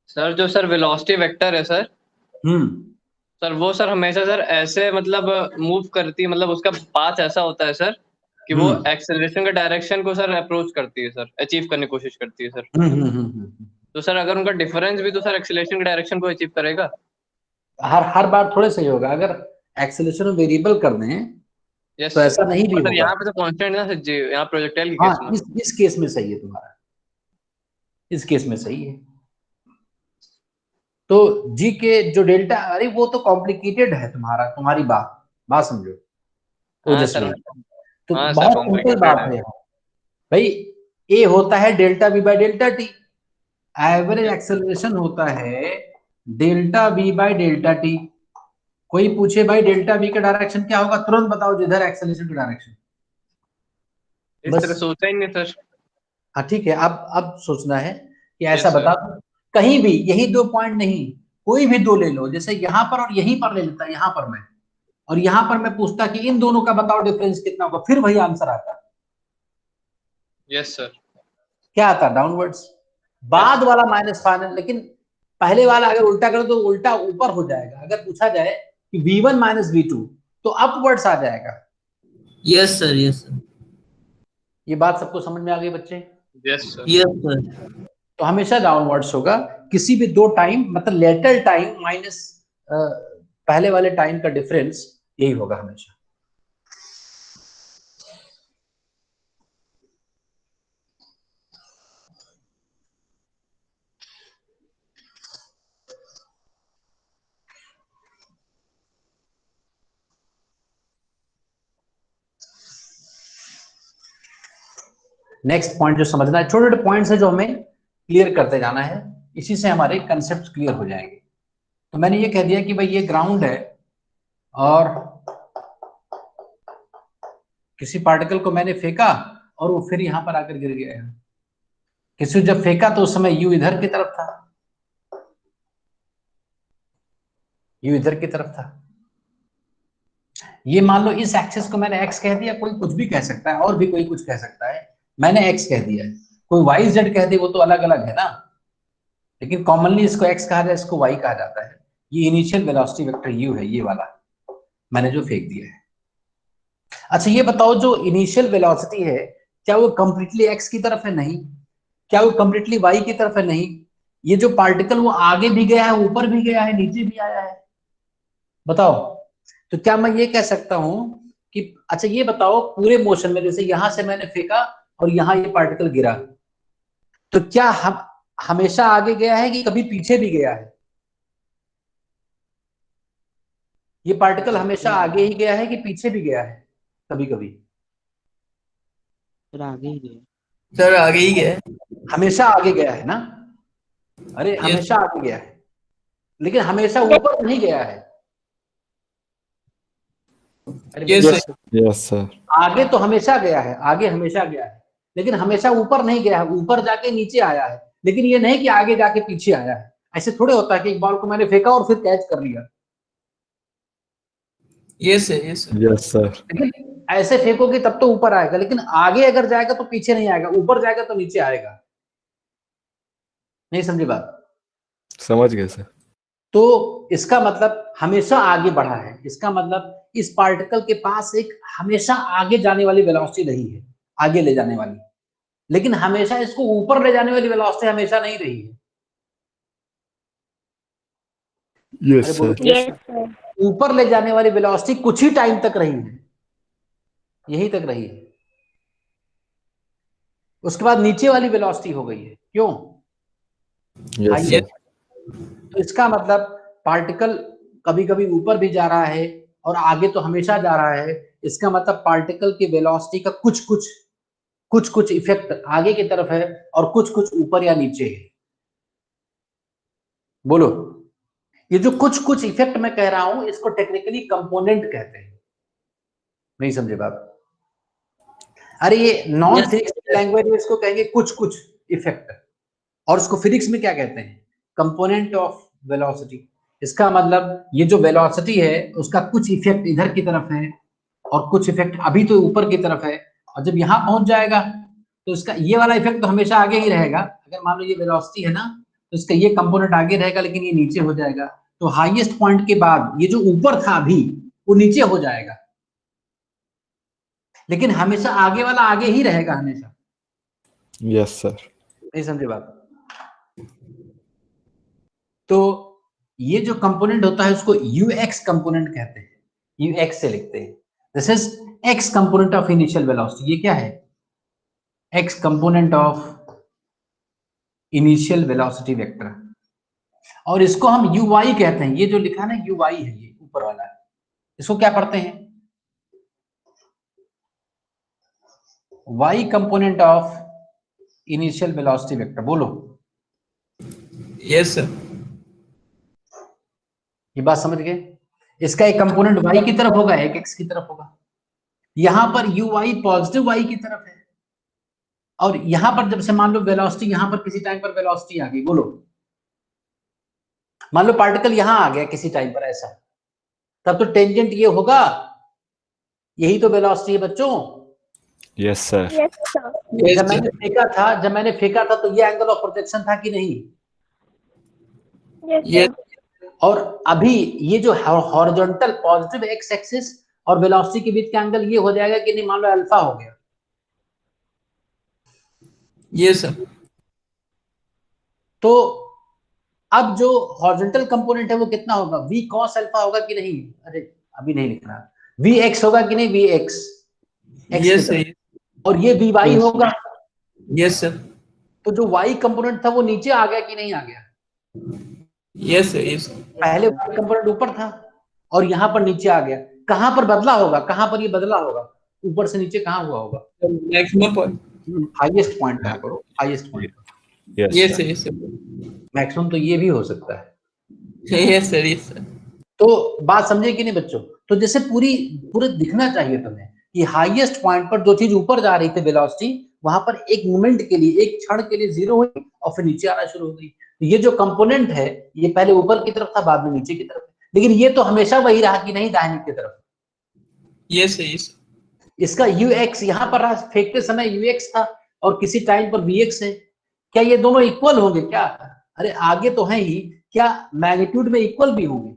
सर जो सर वेलोसिटी वेक्टर है सर, सर वो सर हमेशा सर ऐसे मतलब मूव करती है, मतलब उसका पाथ ऐसा होता है सर कि वो एक्सेलरेशन के डायरेक्शन को सर अप्रोच करती है सर, अचीव करने की कोशिश करती है सर। तो सर अगर उनका डिफरेंस भी तो सर एक्सेलरेशन के डायरेक्शन को अचीव करेगा। हर बार थोड़े सही होगा। अगर एक्सेलरेशन वेरिएबल कर दें यस तो ऐसा नहीं भी सर, होगा। यहाँ पे तो कांस्टेंट है ना सर जी, यहाँ प्रोजेक्टाइल की हाँ, केस में। इस केस में सही है तुम्हारा, इस केस में सही है। तो जी के जो डेल्टा, अरे वो तो कॉम्प्लिकेटेड है तुम्हारी बात समझो हाँ सर। ओजस्वी। तो हाँ सर, बहुत सिंपल कॉम्प्लिकेटेड बात है। है भाई। ए होता है delta we by delta T, average acceleration होता है delta we by delta T. कोई पूछे भाई डेल्टा वी का डायरेक्शन क्या होगा, तुरंत बताओ जिधर एक्सेलरेशन का डायरेक्शन। इस तरह सोचा ही नहीं सर। हाँ ठीक है, अब सोचना है कि ऐसा Yes, sir. बता दो, कहीं भी यही 2 पॉइंट नहीं, कोई भी 2 ले लो, जैसे यहाँ पर और यहीं पर ले लेता, यहाँ पर मैं, और यहाँ पर मैं पूछता कि इन दोनों का बताओ डिफरेंस कितना होगा, फिर वही आंसर आता। Yes sir. क्या आता? डाउनवर्ड्स। बाद वाला माइनस फाइनल, लेकिन पहले वाला अगर उल्टा करो तो उल्टा ऊपर हो जाएगा। अगर पूछा जाए कि V1 माइनस V2 तो अपवर्ड्स आ जाएगा। यस सर, यस सर, ये बात सबको समझ में आ गई बच्चे? Yes sir. Yes sir. तो हमेशा डाउनवर्ड्स होगा, किसी भी 2 टाइम, मतलब लेटर टाइम माइनस पहले वाले टाइम का डिफरेंस, यही होगा हमेशा। नेक्स्ट पॉइंट जो समझना है, छोटे छोटे पॉइंट्स है जो हमें क्लियर करते जाना है, इसी से हमारे कंसेप्ट क्लियर हो जाएंगे। तो मैंने ये कह दिया कि भाई ये ग्राउंड है और किसी पार्टिकल को मैंने फेंका और वो फिर यहां पर आकर गिर गया है। किसी को जब फेंका तो उस समय यू इधर की तरफ था, यू इधर की तरफ था। ये मान लो इस एक्सिस को मैंने एक्स कह दिया, कोई कुछ भी कह सकता है और भी कोई कुछ कह सकता है, मैंने एक्स कह दिया है, कोई वाई जेड कह दे, वो तो अलग अलग है ना, लेकिन कॉमनली इसको एक्स कहा जाए, इसको वाई कहा जाता है। ये इनिशियल वेलोसिटी वेक्टर यू है, ये वाला मैंने जो फेंक दिया है। अच्छा ये बताओ, जो इनिशियल वेलोसिटी है क्या वो कंप्लीटली एक्स की तरफ है? नहीं। क्या वो कंप्लीटली वाई की तरफ है? नहीं। ये जो पार्टिकल वो आगे भी गया है, ऊपर भी गया है, नीचे भी आया है, बताओ। तो क्या मैं ये कह सकता हूं कि अच्छा ये बताओ, पूरे मोशन में जैसे यहां से मैंने फेंका और यहां ये पार्टिकल गिरा, तो क्या हम हमेशा आगे गया है कि कभी पीछे भी गया है? ये पार्टिकल हमेशा आगे ही गया है कि पीछे भी गया है कभी कभी? सर आगे ही गए। सर आगे ही गए। हमेशा आगे गया है ना? अरे हमेशा आगे गया है, लेकिन हमेशा ऊपर नहीं गया है। Yes Yes, sir, yes, sir. आगे तो हमेशा गया है, आगे हमेशा गया है, लेकिन हमेशा ऊपर नहीं गया है, ऊपर जाके नीचे आया है, लेकिन ये नहीं कि आगे जाके पीछे आया है। ऐसे थोड़े होता है कि एक बॉल को मैंने फेंका और फिर कैच कर लिया। Yes sir, yes sir. Yes, sir. लेकिन ऐसे फेंकोगे तब तो ऊपर आएगा, लेकिन आगे अगर जाएगा तो पीछे नहीं आएगा, ऊपर जाएगा तो नीचे आएगा। नहीं समझे बात? समझ गए सर। तो इसका मतलब हमेशा आगे बढ़ा है, इसका मतलब इस पार्टिकल के पास एक हमेशा आगे जाने वाली वेलोसिटी रही है, आगे ले जाने वाली, लेकिन हमेशा इसको ऊपर ले जाने वाली वेलोसिटी हमेशा नहीं रही है। Yes, अरे बोलो, sir. Yes, sir. ऊपर ले जाने वाली वेलोसिटी कुछ ही टाइम तक रही है, यहीं तक रही है, उसके बाद नीचे वाली वेलोसिटी हो गई है। क्यों? Yes, sir. तो इसका मतलब पार्टिकल कभी कभी ऊपर भी जा रहा है और आगे तो हमेशा जा रहा है। इसका मतलब पार्टिकल की वेलोसिटी का कुछ कुछ इफेक्ट आगे की तरफ है और कुछ कुछ ऊपर या नीचे है। बोलो, ये जो कुछ कुछ इफेक्ट मैं कह रहा हूं, इसको टेक्निकली कंपोनेंट कहते हैं। नहीं समझे बात? अरे ये नॉन फिजिक्स लैंग्वेज में इसको कहेंगे कुछ कुछ इफेक्ट, और उसको फिजिक्स में क्या कहते हैं? Component of velocity. इसका मतलब ये जो वेलोसिटी है उसका कुछ इफेक्ट इधर की तरफ है और कुछ इफेक्ट अभी तो ऊपर की तरफ है, और जब यहां पहुंच जाएगा तो इसका ये वाला इफेक्ट तो हमेशा आगे ही रहेगा। अगर मान लो ये वेलोसिटी है ना, तो इसका ये कंपोनेंट आगे रहेगा, लेकिन ये नीचे हो जाएगा। तो हाईएस्ट पॉइंट के बाद ये जो ऊपर था अभी, वो नीचे हो जाएगा, लेकिन हमेशा आगे वाला आगे ही रहेगा हमेशा। Yes, sir. नहीं समझे बात? तो ये जो कंपोनेंट होता है उसको यूएक्स कंपोनेंट कहते हैं, यूएक्स से लिखते हैं। This is x component of initial velocity. ये क्या है? X component of initial velocity vector, और इसको हम यू वाई कहते हैं। ये जो लिखा ना यू वाई है, ये ऊपर वाला है, इसको क्या पढ़ते हैं? Y component of initial velocity vector. बोलो, यस सर। ये बात समझ गए? इसका एक कंपोनेंट y की तरफ होगा, एक x की तरफ होगा। यहां पर uy पॉजिटिव y की तरफ है, और यहां पर जब से मान लो वेलोसिटी, यहां पर किसी टाइम पर वेलोसिटी आ गई, बोलो मान लो पार्टिकल यहां आ गया किसी टाइम पर ऐसा, तब तो टेंजेंट ये होगा, यही तो वेलोसिटी है बच्चों। Yes sir. जब मैंने फेंका था तो ये एंगल ऑफ प्रोजेक्शन था कि नहीं? और अभी ये जो हॉरिजॉन्टल पॉजिटिव एक्स एक्सिस और वेलोसिटी के बीच का एंगल ये हो जाएगा कि नहीं? मान लो अल्फा हो गया। Yes sir. तो अब जो हॉरिजॉन्टल कंपोनेंट है वो कितना होगा? v cos अल्फा होगा कि नहीं? अरे अभी नहीं लिख रहा। vx होगा कि नहीं? vx yes sir. और ये vy होगा। Yes sir. तो जो y कंपोनेंट था वो नीचे आ गया कि नहीं आ गया? Yes sir. यस पहले y कंपोनेंट ऊपर था और यहाँ पर नीचे आ गया। कहाँ पर बदला होगा? कहाँ पर ये बदला होगा? ऊपर से नीचे कहाँ हुआ होगा? मैक्सिमम पॉइंट, हाईएस्ट पॉइंट कहाँ पर? Highest point. Yes sir. Yes sir. Maximum तो ये भी हो सकता है। Yes sir. Yes sir. तो बात समझे कि नहीं बच्चों? तो जैसे पूरे दिखना चाहिए तुम्हें कि हाईएस्ट पॉइंट पर जो चीज ऊपर जा रही थी वेलोसिटी, वहां पर एक मोमेंट के लिए, एक क्षण के लिए जीरो हुई और फिर नीचे आना शुरू हो गई। तो ये जो कंपोनेंट है ये पहले ऊपर की तरफ था, बाद में नीचे की तरफ, लेकिन ये तो हमेशा वही रहा कि नहीं दाहिने की तरफ? Yes sir. यस। इसका ux यहाँ पर रहा, फेंकते समय ux था और किसी टाइम पर vx है। क्या ये दोनों इक्वल होंगे क्या? अरे आगे तो है ही, क्या मैग्नीट्यूड में इक्वल भी होंगे?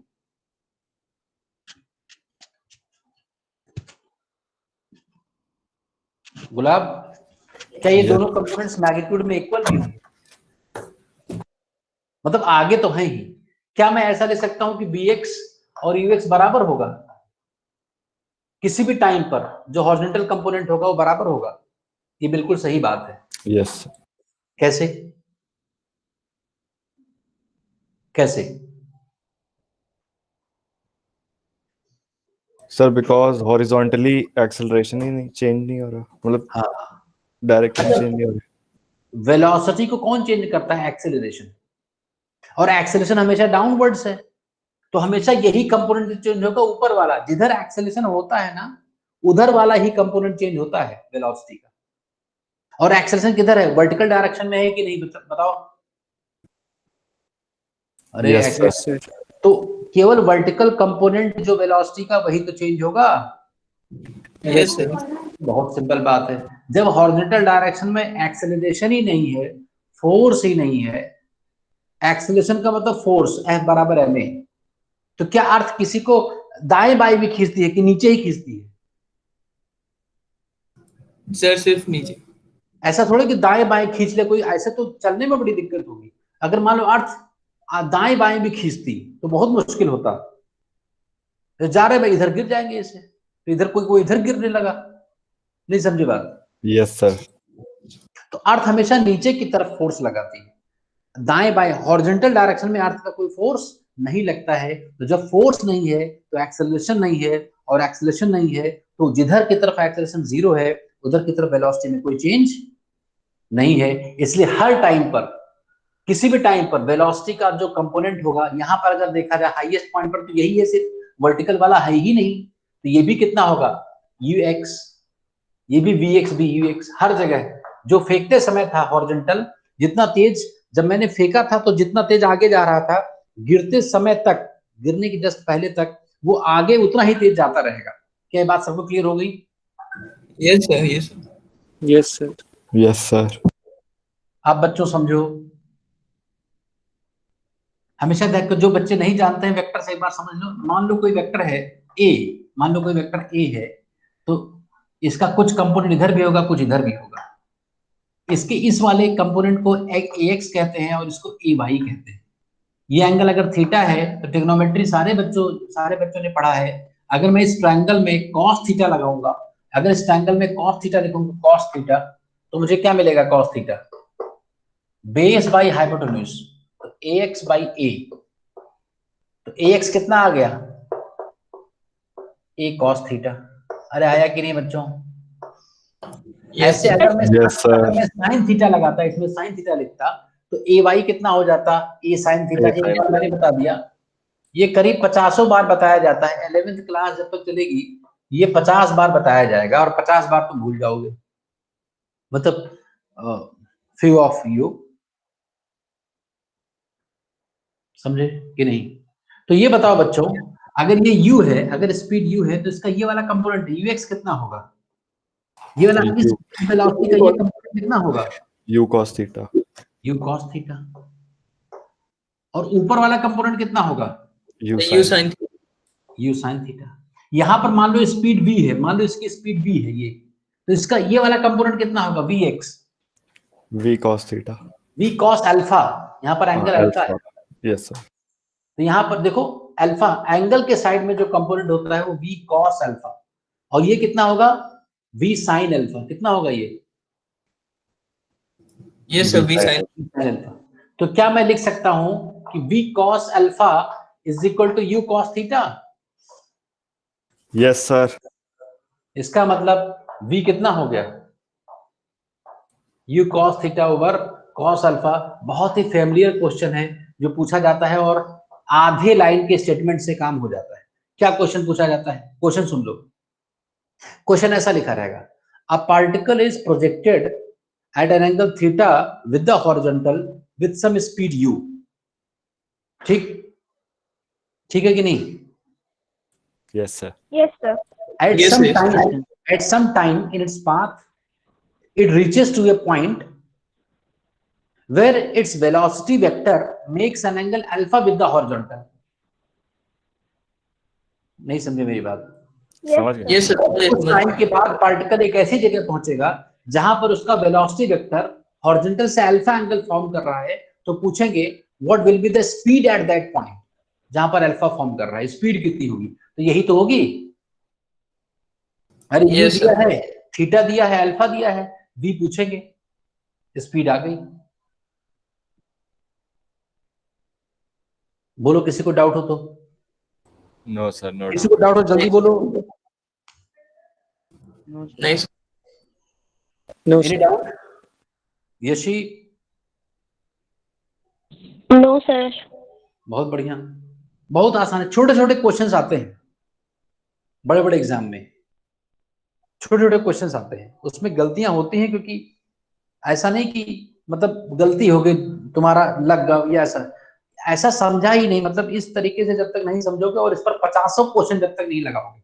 गुलाब, क्या ये दोनों कंपोनेंट्स मैग्नीट्यूड में इक्वल भी होंगे? मतलब आगे तो है ही। क्या मैं ऐसा ले सकता हूं कि bx और ux बराबर होगा? किसी भी टाइम पर जो हॉरिजॉन्टल कंपोनेंट होगा वो बराबर होगा। ये बिल्कुल सही बात है। यस। कैसे? कैसे? सर बिकॉज हॉरिजॉन्टली एक्सेलरेशन ही नहीं चेंज नहीं हो रहा, मतलब हाँ, डायरेक्शन चेंज नहीं हो रही। वेलोसिटी को कौन चेंज करता है? एक्सेलरेशन। और एक्सेलरेशन हमेशा डाउनवर्ड्स है, तो हमेशा यही कंपोनेंट चेंज होगा, ऊपर वाला। जिधर एक्सेलरेशन होता है ना, उधर वाला ही कंपोनेंट चेंज होता है वेलोसिटी का। और एक्सेलरेशन किधर है? वर्टिकल डायरेक्शन में है कि नहीं? बताओ। अरे यस सर। तो केवल वर्टिकल कंपोनेंट जो वेलोसिटी का, वही तो चेंज होगा। Yes sir. बहुत सिंपल बात है। जब हॉरिजॉन्टल डायरेक्शन में एक्सेलरेशन ही नहीं है, फोर्स ही नहीं है, एक्सेलरेशन का मतलब फोर्स F बराबर ma, तो क्या अर्थ किसी को दाएं बाएं भी खींचती है कि नीचे ही खींचती है? सर सिर्फ नीचे। ऐसा थोड़ा कि दाएं बाएं खींच ले कोई, ऐसे तो चलने में बड़ी दिक्कत होगी। अगर मान लो अर्थ दाएं बाएं भी खींचती तो बहुत मुश्किल होता। तो जा रहे भाई इधर गिर जाएंगे इसे, तो इधर कोई इधर गिरने लगा। नहीं समझे बात? Yes sir. तो अर्थ हमेशा नीचे की तरफ फोर्स लगाती है। दाएं बाएं हॉरिजॉन्टल डायरेक्शन में अर्थ का कोई फोर्स नहीं लगता है। तो जब फोर्स नहीं है तो एक्सेलरेशन नहीं है, और एक्सेलरेशन नहीं है तो जिधर की तरफ एक्सेलरेशन जीरो है उधर की तरफ वेलोसिटी में कोई चेंज नहीं है। इसलिए हर टाइम पर, किसी भी टाइम पर वेलोसिटी का जो कंपोनेंट होगा, यहाँ पर अगर देखा जाए हाईएस्ट पॉइंट पर तो यही है, सिर्फ वर्टिकल वाला है ही नहीं। तो ये भी कितना होगा? ux, ये भी vx भी ux। हर जगह जो फेंकते समय था हॉरिजॉन्टल, जितना तेज जब मैंने फेंका था तो जितना तेज आगे जा रहा था, गिरते समय तक, गिरने की जस्ट पहले तक वो आगे उतना ही तेज जाता रहेगा। क्या ये बात सबको क्लियर हो गई? Yes sir. Yes. Yes sir. Yes sir. आप बच्चों समझो। हमेशा देखो, जो बच्चे नहीं जानते हैं वेक्टर से एक बार समझ लो। मान लो कोई वेक्टर है a, मान लो कोई वेक्टर a है, तो इसका कुछ कंपोनेंट इधर भी होगा, कुछ इधर भी होगा। इसके इस वाले कंपोनेंट को ax कहते हैं और इसको ay कहते हैं। ये एंगल अगर थीटा है तो ट्रिग्नोमेट्री सारे बच्चों ने पढ़ा है। अगर मैं इस ट्रायंगल में cos थीटा लगाऊंगा, अगर इस ट्रायंगल में cos थीटा लिखूंगा, cos थीटा, तो मुझे क्या मिलेगा? cos theta base by hypotenuse, तो ax बाई a। तो ax कितना आ गया? a cos theta. अरे आया कि नहीं बच्चों? ऐसे अगर मैं sin थीटा लगाता, इसमें sin थीटा लिखता, तो ay कितना हो जाता? a sin theta. एक बार मैंने बता दिया, ये करीब 50 बार बताया जाता है। 11th क्लास जब तक चलेगी ये 50 बार बताया जाएगा और 50 बार तुम भूल जाओगे, मतलब फ्यू ऑफ यू, समझे कि नहीं? तो ये बताओ बच्चों, अगर ये u है, अगर स्पीड u है तो इसका ये वाला कंपोनेंट ux कितना होगा? ये वाला वेलोसिटी का ये कंपोनेंट कितना होगा? u cos theta. u cos theta. और ऊपर वाला कंपोनेंट कितना होगा? u u sin। sin u sin theta. यहाँ पर मान लो स्पीड v है, मान लो इसकी स्पीड v है ये, तो इसका ये वाला कंपोनेंट कितना होगा? vx। v cos theta. v cos alpha, यहाँ पर एंगल अल्फा है। Yes sir. तो यहाँ पर देखो अल्फा एंगल के साइड में जो कंपोनेंट होता है वो v cos अल्फा, और ये कितना होगा? v sin alpha. कितना होगा ये सब v sin अल्फा। तो क्या मैं लिख सकता हूं कि v cos alpha is equal to u cos theta? Yes sir. इसका मतलब v कितना हो गया? u cos theta over cos alpha. बहुत ही फेमिलियर क्वेश्चन है जो पूछा जाता है और आधे लाइन के स्टेटमेंट से काम हो जाता है। क्या क्वेश्चन पूछा जाता है? क्वेश्चन सुन लो। क्वेश्चन ऐसा लिखा रहेगा, a particle is projected at an angle theta with the horizontal with some speed u। ठीक, ठीक है कि नहीं? Yes sir. Yes, sir. At some time in its path it reaches to a point where its velocity vector makes an angle alpha with the horizontal। नहीं समझे मेरी बात? समझ गए। ये कुछ टाइम के बाद पार्टिकल एक ऐसी जगह पहुंचेगा जहां पर उसका वेलोसिटी वेक्टर हॉरिजॉन्टल से अल्फा एंगल फॉर्म कर रहा है, तो पूछेंगे what will be the speed at that point, जहां पर अल्फा फॉर्म कर रहा है, स्पीड कितनी होगी? तो यही तो होगी। अरे u Yes, दिया है, थीटा दिया है, अल्फा दिया है, v पूछेंगे, स्पीड आ गई। बोलो किसी को डाउट हो तो? नो सर, नो किसी को डाउट हो जल्दी बोलो। नहीं any doubt? Yeshi? No, sir. बहुत बढ़िया, बहुत आसान है। छोटे छोटे क्वेश्चंस आते हैं बड़े बड़े एग्जाम में, छोटे छोटे क्वेश्चंस आते हैं, उसमें गलतियां होती हैं, क्योंकि ऐसा नहीं कि मतलब गलती हो गई तुम्हारा लग गया या ऐसा समझा ही नहीं। मतलब इस तरीके से जब तक नहीं समझोगे और इस पर 50 क्वेश्चन जब तक नहीं लगाओगे,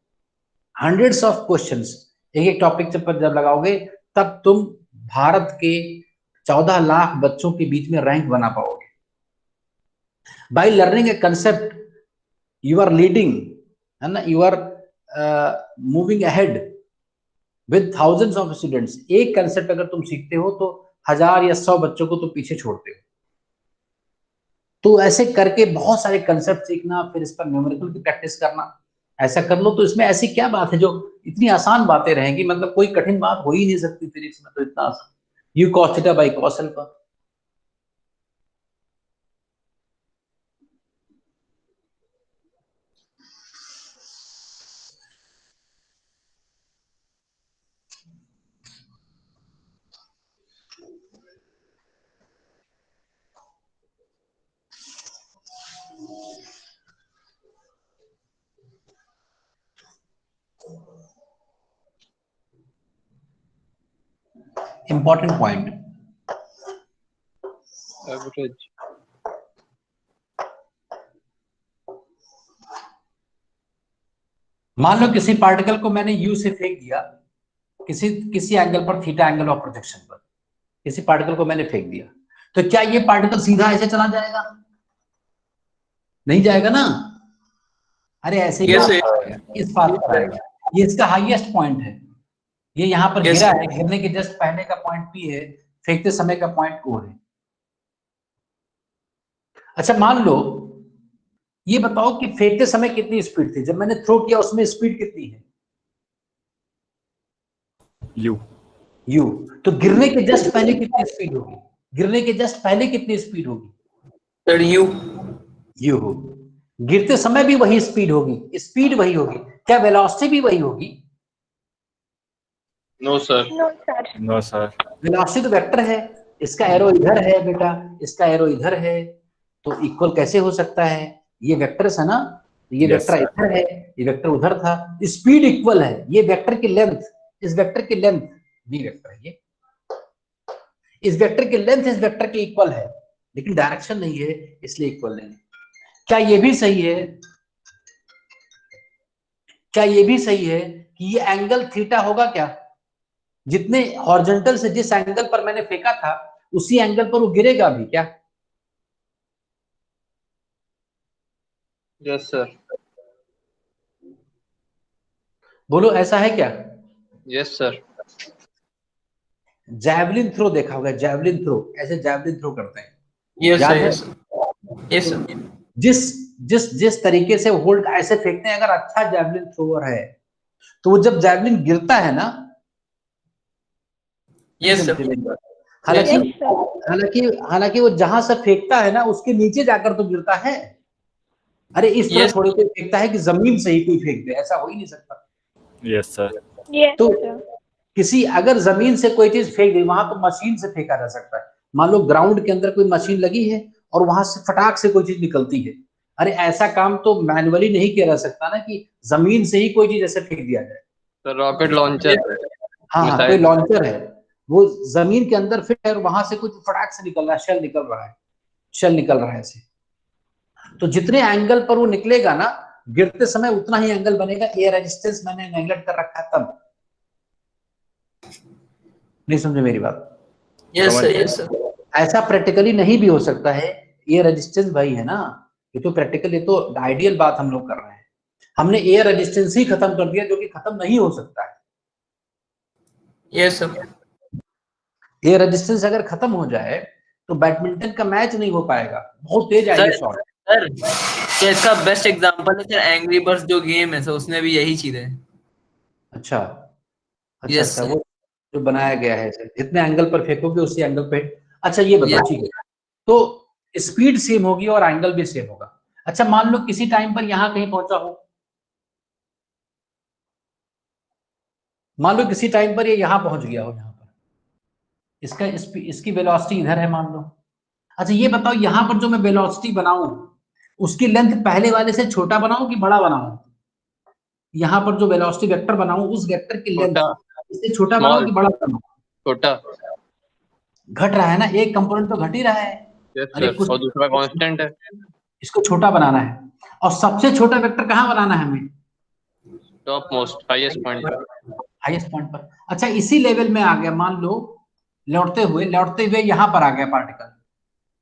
हंड्रेड्स ऑफ क्वेश्चंस एक एक टॉपिक पर जब लगाओगे, तब तुम भारत के 14 लाख बच्चों के बीच में रैंक बना पाओगे। By learning a concept you are leading, है ना, you are moving ahead with thousands of students. एक कंसेप्ट अगर तुम सीखते हो तो 1000 या 100 बच्चों को तो पीछे छोड़ते हो। तो ऐसे करके बहुत सारे कंसेप्ट सीखना, फिर इस पर न्यूमेरिकल की प्रैक्टिस करना, ऐसा कर लो तो इसमें ऐसी क्या बात है जो इतनी आसान बातें रहेंगी? मतलब कोई कठिन बात हो ही नहीं सकती फिर इसमें, तो इतना आसान। u cos theta by cos alpha. Important point, average. मान लो किसी पार्टिकल को मैंने u से फेंक दिया, किसी एंगल पर, थीटा एंगल ऑफ प्रोजेक्शन पर किसी पार्टिकल को मैंने फेंक दिया, तो क्या ये पार्टिकल सीधा ऐसे चला जाएगा? नहीं जाएगा ना। अरे ऐसे ही इस पाथ पर आएगा। ये इसका हाईएस्ट पॉइंट है, ये यहाँ पर गिरा है, गिरने के जस्ट पहले का पॉइंट P है, फेंकते समय का पॉइंट O है। अच्छा मान लो, ये बताओ कि फेंकते समय कितनी स्पीड थी? जब मैंने थ्रो किया उसमें स्पीड कितनी है? u। तो गिरने के जस्ट पहले कितनी स्पीड होगी? गिरने के जस्ट पहले कितनी स्पीड होगी? सर u होगी। गिरते समय भी वही स्पीड होगी, स्पीड वही होगी, क्या वेलोसिटी भी वही होगी? No sir. No, sir. No sir. Velocity तो वेक्टर है, इसका एरो इधर है बेटा, इसका एरो इधर है, तो इक्वल कैसे हो सकता है? ये वेक्टर्स है ना, तो ये Yes, वेक्टर sir. इधर है, ये वेक्टर उधर था, स्पीड इक्वल है, ये वेक्टर की लेंथ इस वेक्टर की लेंथ, ये वेक्टर है, ये इस वेक्टर की लेंथ इस वेक्टर की इक्वल है, लेकिन डायरेक्शन नहीं है इसलिए इक्वल नहीं है। क्या ये भी सही है, क्या ये भी सही है कि ये एंगल थीटा होगा क्या? जितने हॉरिजॉन्टल से जिस एंगल पर मैंने फेंका था उसी एंगल पर वो गिरेगा भी क्या? Yes sir. बोलो ऐसा है क्या? Yes sir. जैवलिन थ्रो देखा होगा, जैवलिन थ्रो, ऐसे जैवलिन थ्रो करते हैं, यस याद सर, है? Yes yes sir. जिस जिस जिस तरीके से होल्ड ऐसे फेंकते हैं, अगर अच्छा जैवलिन थ्रोअर है तो वो जब जैवलिन गिरता है ना, यस सर। हालांकि Yes, sir. हालांकि हालांकि वो जहां से फेंकता है ना उसके नीचे जाकर तो गिरता है। अरे इस तरह Yes. थोड़ी कोई फेंकता है कि जमीन से ही कोई फेंक दे, ऐसा हो ही नहीं सकता। Yes, sir. Yes, तो sir. किसी अगर जमीन से कोई चीज फेंक दी, वहां तो मशीन से फेंका जा सकता है। मान लो ग्राउंड के अंदर कोई मशीन लगी है और वहां से फटाक से कोई चीज निकलती है, अरे ऐसा काम तो मैन्युअली नहीं किया जा सकता ना कि जमीन से ही कोई चीज ऐसे फेंक दिया जाए। तो रॉकेट लॉन्चर, हाँ हाँ, कोई मिसाइल। लॉन्चर है, वो जमीन के अंदर फिट है और वहां से कुछ फटाक से निकल रहा है, शेल निकल रहा है, शेल निकल रहा है ऐसे। तो जितने एंगल पर वो निकलेगा ना, गिरते समय उतना ही एंगल बनेगा। एयर रेजिस्टेंस मैंने नेगलेक्ट कर रखा है तब। नहीं समझे मेरी बात? Yes sir, yes sir. ऐसा प्रैक्टिकली नहीं भी हो सकता है। एयर रेजिस्टेंस भाई है ना, ये तो प्रैक्टिकल, ये तो आइडियल बात हम लोग कर रहे हैं। हमने एयर रेजिस्टेंस ही खत्म कर दिया जो कि खत्म नहीं हो सकता है। Yes sir. एयर रेजिस्टेंस अगर खत्म हो जाए तो बैडमिंटन का मैच नहीं हो पाएगा, बहुत तेज आएंगे शॉट। सर क्या इसका बेस्ट एग्जांपल है सर, एंग्री बर्ड्स जो गेम है सर, उसमें भी यही चीज है। अच्छा अच्छा Yes अच्छा, sir. वो जो बनाया गया है सर, जितने एंगल पर फेंकोगे उसी एंगल पे। अच्छा ये बताओ, Yes. ठीक है, तो स्पीड सेम होगी और एंगल भी सेम होगा। अच्छा मान लो किसी टाइम पर यहां कहीं पहुंचा हो, मान लो किसी टाइम पर ये यहां पहुंच गया हो, यहां पर इसकी वेलोसिटी इधर है मान लो। अच्छा ये बताओ, यहां पर जो मैं वेलोसिटी बनाऊं उसकी लेंथ पहले वाले से छोटा बनाऊं कि बड़ा बनाऊं? यहां पर जो वेलोसिटी वेक्टर बनाऊं उस वेक्टर की लेंथ छोटा, इससे छोटा बनाऊं स्मॉल, कि बड़ा बनाऊं? छोटा। घट रहा है ना, एक कंपोनेंट तो घट ही रहा है। यस अरे सर, कुछ और दूसरा कांस्टेंट है। इसको छोटा बनाना है, और सबसे छोटा वेक्टर कहां बनाना है हमें? टॉप मोस्ट, हाईएस्ट पॉइंट पर। हाईएस्ट पॉइंट पर। अच्छा इसी लेवल में आ गया, मान लो लौटते हुए यहां पर आ गया पार्टिकल,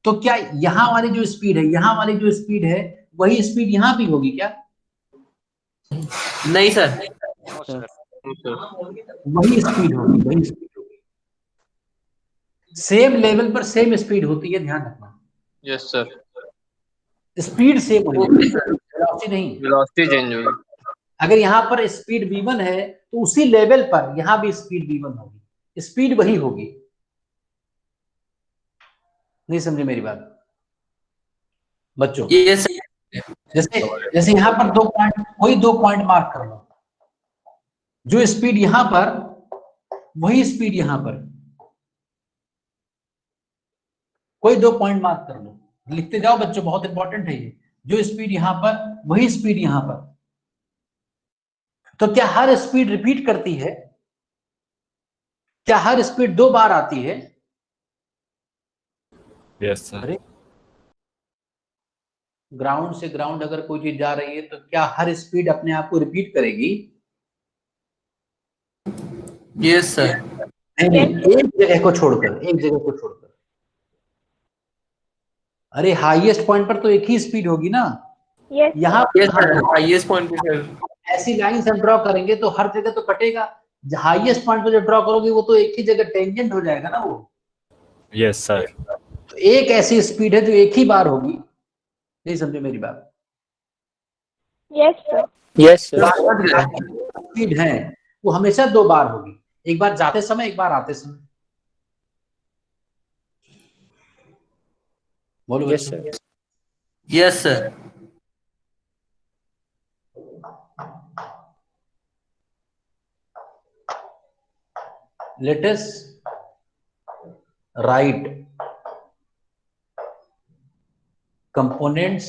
तो क्या यहां वाली जो स्पीड है, यहां वाली जो स्पीड है वही स्पीड यहां भी होगी क्या? नहीं सर। सर वही स्पीड होगी, वही स्पीड होगी। सेम लेवल पर सेम स्पीड होती है, ध्यान रखना। Yes sir. स्पीड सेम होगी, ओके सर। वेलोसिटी नहीं। वेलोसिटी चेंज होगी। अगर यहाँ पर स्पीड v1 है तो उसी लेवल पर यहाँ भी स्पीड v1 होगी, स्पीड वही होगी। नहीं समझे मेरी बात बच्चों? ये सर। जैसे जैसे यहाँ पर दो पॉइंट, कोई दो पॉइंट मार्क कर लो, जो स्पीड यहां पर वही स्पीड यहां पर, कोई दो पॉइंट मार्क कर लो, लिखते जाओ बच्चों, बहुत इंपॉर्टेंट है ये। जो स्पीड यहां पर वही स्पीड यहां पर, तो क्या हर स्पीड रिपीट करती है? क्या हर स्पीड दो बार आती है? Yes, sir. अरे ग्राउंड से ग्राउंड अगर कोई चीज जा रही है तो क्या हर स्पीड अपने आप को रिपीट करेगी? Yes sir. नहीं नहीं, एक जगह को छोड़कर, एक जगह को छोड़कर। अरे हाईएस्ट पॉइंट पर तो एक ही स्पीड होगी ना। Yes, यहाँ यस सर, हाईएस्ट पॉइंट पे सर। ऐसी लाइन से ड्रॉ करेंगे तो हर जगह तो कटेगा, हाईएस्ट पॉइंट पे जो ड्रॉ करोगे वो तो एक ही जगह टेंजेंट हो जाएगा ना वो। Yes, sir. तो एक ऐसी स्पीड है जो एक ही बार होगी। नहीं समझे मेरी बात? yes, sir. Yes sir. Speed है वो हमेशा दो बार होगी, एक बार जाते समय एक बार आते समय। बोलो यस बच्चों। Sir. Yes sir. Let us write components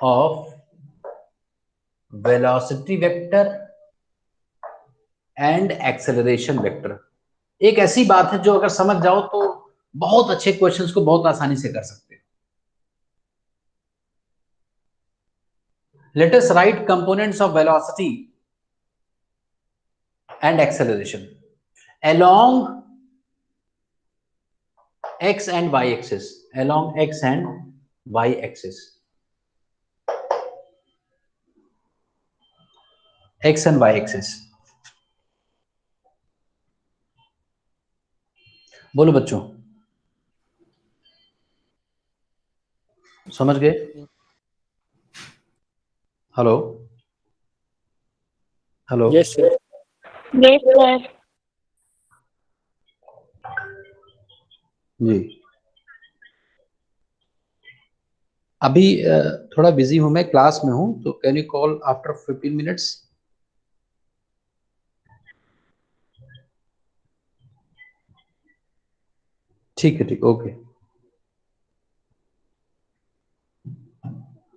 of velocity vector and acceleration vector. एक ऐसी बात है जो अगर समझ जाओ तो बहुत अच्छे क्वेश्चंस को बहुत आसानी से कर सकते हो। Let us right components of velocity and acceleration along x and y axis, along x and y axis, x and y axis। बोलो बच्चों, समझ गए? Hello hello. Yes sir. Yes sir. जी, अभी थोड़ा बिजी हूं मैं, क्लास में हूं, तो can you call after 15 minutes? ठीक है, ठीक, ओके।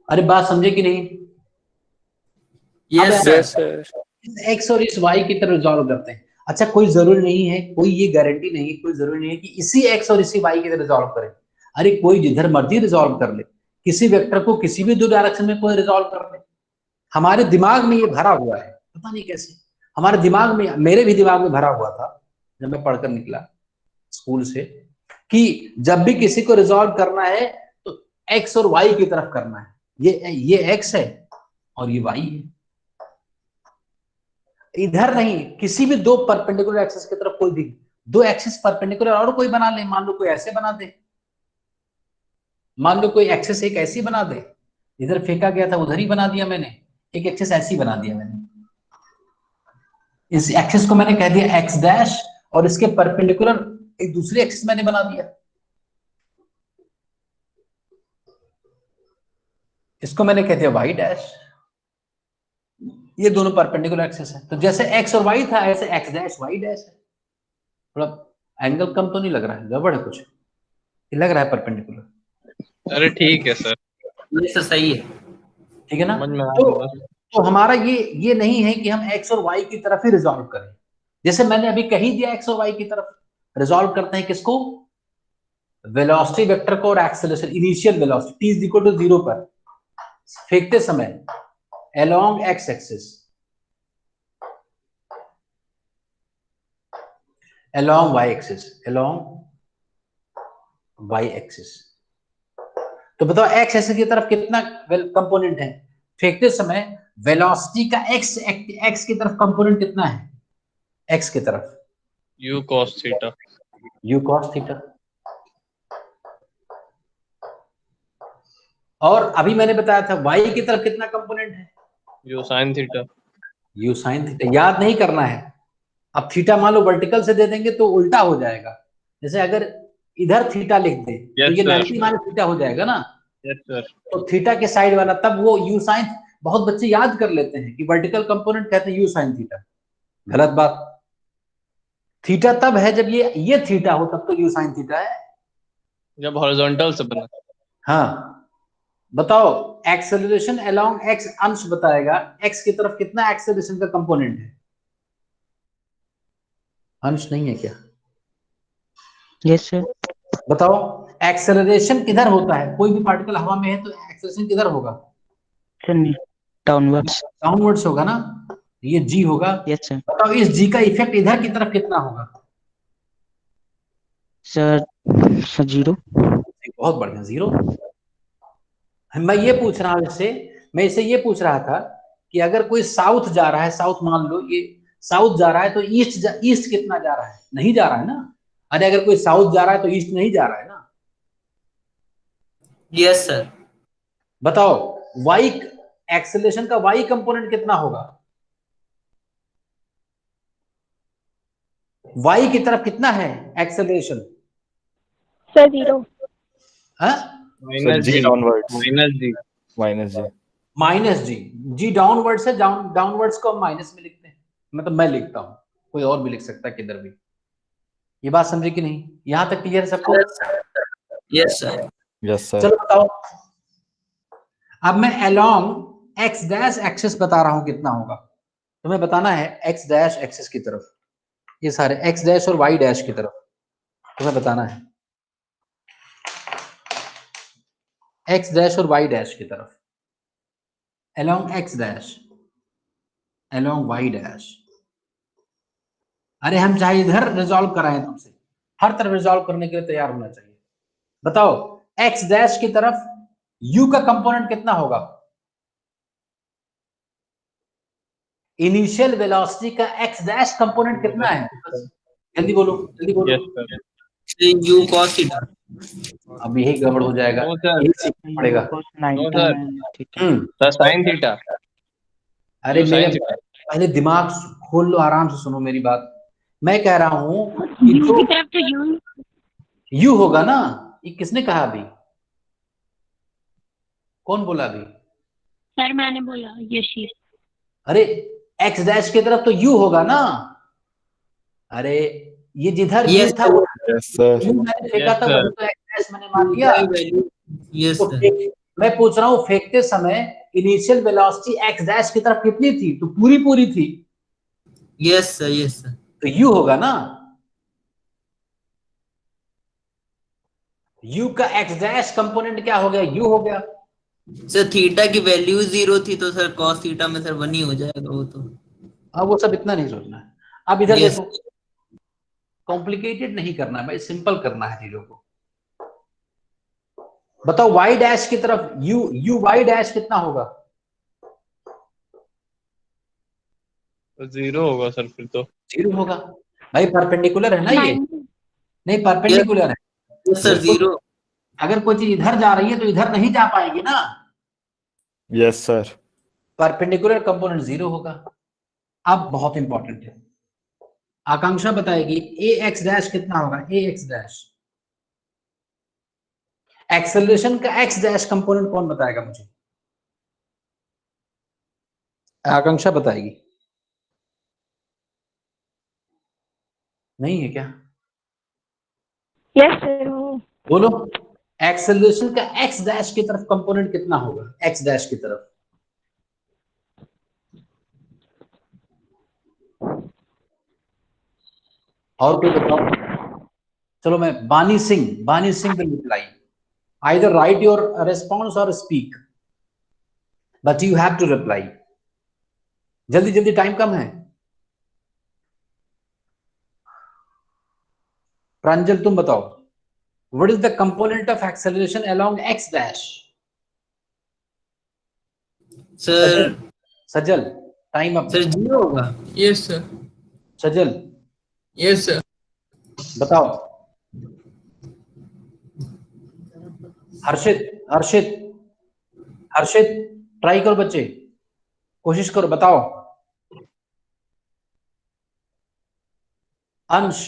अरे बात समझे कि नहीं? Yes sir. एक्स और इस वाई की तरफ रिजॉल्व करते हैं। अच्छा, कोई जरूरी नहीं है, कोई ये गारंटी नहीं, कोई जरूरी नहीं है कि इसी एक्स और इसी वाई की तरफ रिजॉल्व करें। अरे कोई जिधर मर्जी रिजॉल्व कर ले, किसी वेक्टर को किसी भी दो डायरेक्शन में कोई रिजॉल्व कर ले। हमारे दिमाग में ये भरा हुआ है, पता नहीं कैसे हमारे दिमाग में, मेरे भी दिमाग में भरा हुआ था जब मैं पढ़कर निकला स्कूल से, कि जब भी किसी को रिजॉल्व करना है तो एक्स और वाई की तरफ करना है। ये एक्स है और ये वाई है, इधर नहीं, किसी भी दो परपेंडिकुलर एक्सिस की तरफ कोई भी दो एक्सिस परपेंडिकुलर और कोई बना ले। मान लो कोई ऐसे बना दे, मान लो कोई एक्सिस एक ऐसी बना दे, इधर फेंका गया था उधर ही बना दिया मैंने, एक एक्सिस ऐसी बना दिया मैंने। इस एक्सिस को मैंने कह दिया एक्स डैश और इसके परपेंडिकुलर एक दूसरी एक्सिस मैंने बना दिया, इसको मैंने कह दिया वाई डैश। ये दोनों परपेंडिकुलर एक्सिस है, तो जैसे एक्स और वाई था ऐसे एक्स डैश वाई डैश है। थोड़ा एंगल कम तो नहीं लग रहा है? गड़बड़ है कुछ? ये लग रहा है परपेंडिकुलर। अरे ठीक है सर, ये तो सही है। ठीक है ना? समझ में आ गया। तो हमारा ये नहीं है कि हम एक्स और वाई की तरफ ही रिजॉल्व करें। जैसे मैंने अभी कही दिया, एक्स और वाई की तरफ रिजॉल्व करते हैं किसको? वेलोसिटी वेक्टर को और एक्सेलरेशन, इनिशियल वेलोसिटी t = 0 पर फेंकते समय along x axis, along y axis, along y axis। तो बताओ x एक्सिस की तरफ कितना कंपोनेंट है? फेंकते समय वेलोसिटी का x की तरफ कंपोनेंट कितना है? x की तरफ u cos theta. u cos theta. और अभी मैंने बताया था y की तरफ कितना कंपोनेंट है? u sin theta. u sin theta. याद नहीं करना है। अब थीटा मान लो वर्टिकल से दे देंगे तो उल्टा हो जाएगा। जैसे अगर इधर थीटा लिख दे तो ये 90 माइनस थीटा हो जाएगा ना। Yes sir. तो थीटा के साइड वाला, तब वो u sin, बहुत बच्चे याद कर लेते हैं कि वर्टिकल कंपोनेंट कहते हैं u sin थीटा। गलत बात। थीटा तब है जब ये थीटा हो, तब तो u sin थीटा है। जब हॉरिजॉन्टल से बना। हाँ, बताओ एक्सेलरेशन अलोंग x, अंश बताएगा x की तरफ कितना एक्सेलरेशन का कंपोनेंट है। अंश नहीं है क्या? Yes sir. बताओ एक्सेलरेशन किधर होता है? कोई भी पार्टिकल हवा में है तो एक्सेलरेशन किधर होगा? Sir downwards. डाउनवर्ड्स होगा ना, ये g होगा। Yes sir. बताओ इस g का इफेक्ट इधर की तरफ कितना होगा? सर 0। बहुत बढ़िया, 0। मैं ये पूछ रहा हूं इससे, मैं इसे ये पूछ रहा था कि अगर कोई साउथ जा रहा है, साउथ मान लो ये साउथ जा रहा है, तो ईस्ट कितना जा रहा है? नहीं जा रहा है ना। अरे अगर कोई साउथ जा रहा है तो ईस्ट नहीं जा रहा है ना। Yes sir. बताओ वाई एक्सेलरेशन का वाई कंपोनेंट कितना होगा? वाई की तरफ कितना है एक्सेलरेशन? सर 0। माइनस जी जी। डाउनवर्ड्स। माइनस जी। माइनस जी। जी डाउनवर्ड्स है, डाउनवर्ड्स को हम माइनस में लिखते हैं, मतलब मैं लिखता हूं, कोई और भी लिख सकता है किधर भी। ये बात समझे कि नहीं? यहां तक क्लियर है सबको? Yes sir. Yes sir. चलो बताओ, अब मैं अलोंग एक्स डैश एक्सिस बता रहा हूं कितना होगा, तुम्हें बताना है एक्स डैश एक्सिस की तरफ, ये सारे एक्स डैश और वाई डैश की तरफ तुम्हें बताना है, एक्स डैश और वाई डैश की तरफ, along x dash along Y dash. अरे हम चाहे इधर रिजॉल्व कराएं तुमसे, हर तरफ रिजॉल्व करने के लिए तैयार होना चाहिए। बताओ एक्स डैश की तरफ यू का कंपोनेंट कितना होगा, इनिशियल वेलोसिटी का एक्स डैश कंपोनेंट कितना है, जल्दी बोलो जल्दी बोलो। Yes sir, you cos theta. अब यही गड़बड़ हो जाएगा, नो सर, यही सीखना पड़ेगा। No sir, sir sine theta. अरे जो मेरे sin थीटा। पहले दिमाग खोल लो, आराम से सुनो मेरी बात। मैं कह रहा हूं कि यू जो की तरफ तो यू। यू होगा ना, ये किसने कहा अभी, कौन बोला अभी? सर मैंने बोला यशी। अरे एक्स डैश की तरफ तो यू होगा ना, अरे ये जिधर यू Yes, था sir. यस सर, यू मैंने फेंका Yes, था, sir. वही तो एक्स डैश मैंने मान लिया। यस तो सर। मैं पूछ रहा हूँ फेंकते समय इनिशियल वेलोसिटी एक्स डैश की तरफ कितनी थी, तो पूरी पूरी थी, यस सर, यस सर। तो यू होगा ना, यू का एक्स डैश कंपोनेंट क्या हो गया, यू हो गया। सर थीटा की वैल्यू 0 थी तो सर cos थीटा में सर 1 ही हो जाएगा वो तो। अब वो सब इतना नहीं सोचना है, अब इधर Yes. देखो, कॉम्प्लिकेटेड नहीं करना है भाई, सिंपल करना है चीजों को। बताओ वाई डैश की तरफ यू वाई डैश कितना होगा, 0 होगा सर फिर तो। 0 होगा भाई, परपेंडिकुलर है ना ये, नहीं परपेंडिकुलर है। Yes sir, 0। अगर कोई चीज इधर जा रही है तो इधर नहीं जा पाएगी ना, यस सर, परपेंडिकुलर कंपोनेंट 0 होगा। अब बहुत इंपॉर्टेंट है, आकांक्षा बताएगी ए एक्स डैश कितना होगा, ए एक्स डैश एक्सेलरेशन का एक्स डैश कंपोनेंट कौन बताएगा मुझे, आकांक्षा बताएगी, नहीं है क्या? यस सर हो। बोलो एक्सेलरेशन का एक्स डैश की तरफ कंपोनेंट कितना होगा, एक्स डैश की तरफ, और कोई बताओ। चलो मैं Bani Singh will reply, either write your response और speak, but you have to reply, जल्दी जल्दी, टाइम कम है। प्रांजल तुम बताओ, what is the component of acceleration along x dash? Sir Sajal time up. Sir 0 होगा। Yes sir. Sajal yes sir. बताओ। हर्षित हर्षित हर्षित ट्राई करो बच्चे, कोशिश करो, बताओ। अंश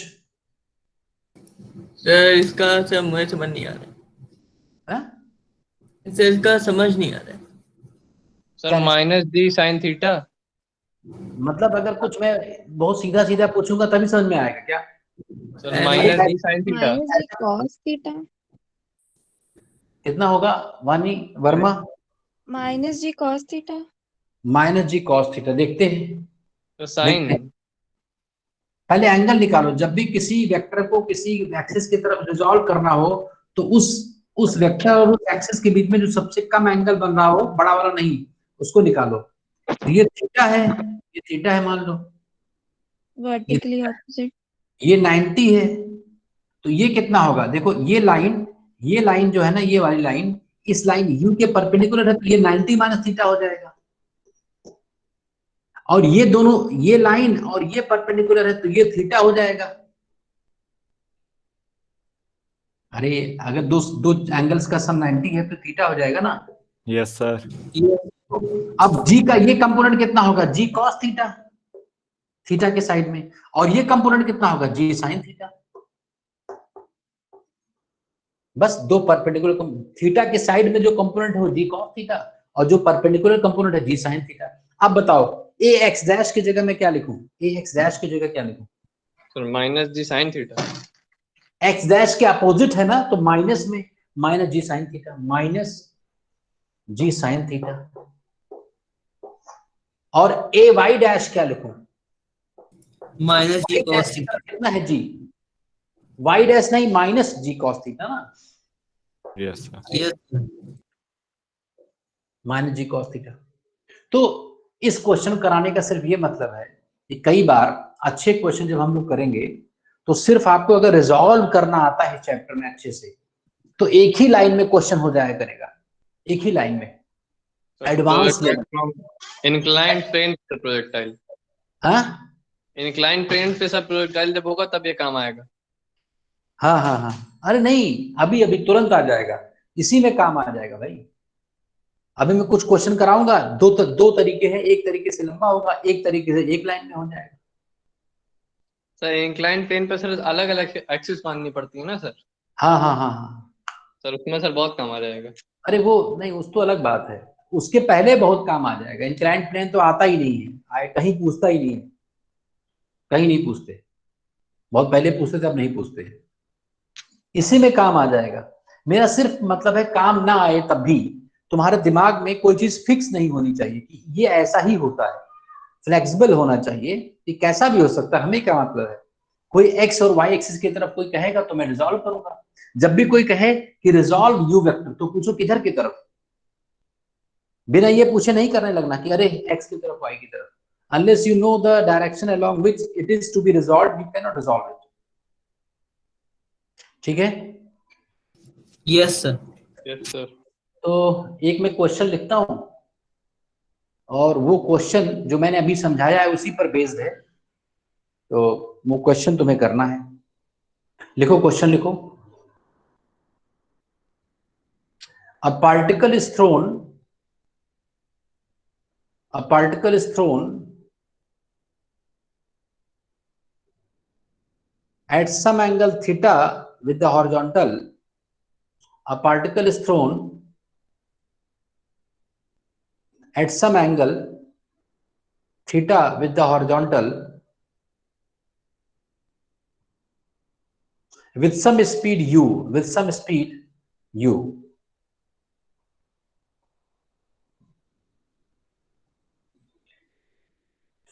सर इसका सर मुझे समझ नहीं आ रहा है? सर, इसका समझ नहीं आ रहा है। Sir minus D sine theta. मतलब अगर कुछ मैं बहुत सीधा सीधा पूछूंगा तभी समझ में आएगा क्या? Sir minus D sine theta. cos theta कितना होगा वानी वर्मा? माइनस जी cos थीटा। माइनस जी कॉस थीटा। देखते हैं, तो साइन। देखते हैं। पहले एंगल निकालो, जब भी किसी वेक्टर को किसी एक्सिस की तरफ रिजॉल्व करना हो तो उस वेक्टर और उस एक्सिस के बीच में जो सबसे कम एंगल बन रहा हो, बड़ा वाला नहीं, उसको निकालो। तो ये थीटा है, ये थीटा है मान लो, वर्टिकली ऑपोजिट। ये 90 है, तो ये कितना होगा, देखो ये लाइन जो है ना, ये वाली लाइन इस लाइन यू के परपेंडिकुलर है, तो ये 90 माइनस थीटा हो जाएगा। और ये दोनों, ये लाइन और ये परपेंडिकुलर है, तो ये थीटा हो जाएगा। अरे अगर दो एंगल्स का सम 90 है तो थीटा हो जाएगा ना। यस सर, अब जी का ये कंपोनेंट कितना होगा, जी कॉस थीटा, थीटा के साइड में, और ये कंपोनेंट कितना होगा, जी साइन थीटा। बस दो परपेंडिकुलर, थीटा के साइड में जो कंपोनेंट है वो जी कॉस थीटा, और जो परपेंडिकुलर कंपोनेंट है जी साइन थीटा। अब बताओ ए एक्स डैश की जगह मैं क्या लिखूं, ए एक्स डैश की जगह क्या लिखूं? सर माइनस जी साइन थीटा। एक्स डैश के अपोजिट है ना, तो माइनस में माइनस जी साइन थीटा, जी साइन थीटा। और ए वाई डैश क्या लिखूं? माइनस जी कॉस थीटा। कितना है जी? वाई डैश नहीं, माइनस जी कॉस थीटा ना, यस सर। यस माइनस जी कॉस थीटा। तो इस क्वेश्चन कराने का सिर्फ ये मतलब है कि कई बार अच्छे क्वेश्चन जब हम लोग करेंगे तो सिर्फ आपको अगर रिजॉल्व करना आता है चैप्टर में अच्छे से तो एक ही लाइन में क्वेश्चन हो जाया करेगा, एक ही लाइन में एडवांस लेवल। इंक्लाइंड प्लेन पे प्रोजेक्टाइल, हाँ इंक्लाइंड प्लेन पे सब प्रोजेक्टाइल जब होगा तब ये काम आएगा। हाँ हाँ हाँ, अरे नहीं, अभी अभी तुरंत आ जाएगा, इसी में काम आ जाएगा भाई। अभी मैं कुछ क्वेश्चन कराऊंगा, दो तरीके हैं, एक तरीके से लंबा होगा, एक तरीके से एक लाइन में हो जाएगा। सर इंक्लाइंड प्लेन पे सर अलग अलग एक्सिस माननी पड़ती है ना सर? हाँ हाँ हाँ हाँ, सर उसमें सर बहुत काम आ जाएगा। अरे वो नहीं, उस तो अलग बात है, उसके पहले बहुत काम आ जाएगा। इंक्लाइंड प्लेन तो आता ही नहीं है, कहीं पूछता ही नहीं है, कहीं नहीं पूछते, बहुत पहले पूछते थे, अब नहीं पूछते, इसी में काम आ जाएगा। मेरा सिर्फ मतलब है काम ना आए तब भी तुम्हारे दिमाग में कोई चीज फिक्स नहीं होनी चाहिए कि ये ऐसा ही होता है, फ्लेक्सिबल होना चाहिए कि कैसा भी हो सकता है। हमें क्या मतलब है, कोई एक्स और वाई एक्सिस की तरफ कोई कहेगा तो मैं रिजॉल्व करूंगा। जब भी कोई कहे कि रिजॉल्व यू वेक्टर तो पूछो किधर की तरफ, बिना ये पूछे नहीं करने लगना कि अरे एक्स की तरफ वाई की तरफ। unless you know the direction along which it is to be resolved you cannot resolve it। ठीक है? Yes sir. Yes sir. तो एक मैं क्वेश्चन लिखता हूं और वो क्वेश्चन जो मैंने अभी समझाया है उसी पर बेस्ड है, तो वो क्वेश्चन तुम्हें करना है। लिखो, क्वेश्चन लिखो। A particle is thrown at some angle theta with the horizontal. A particle is thrown at some angle theta with the horizontal with some speed u.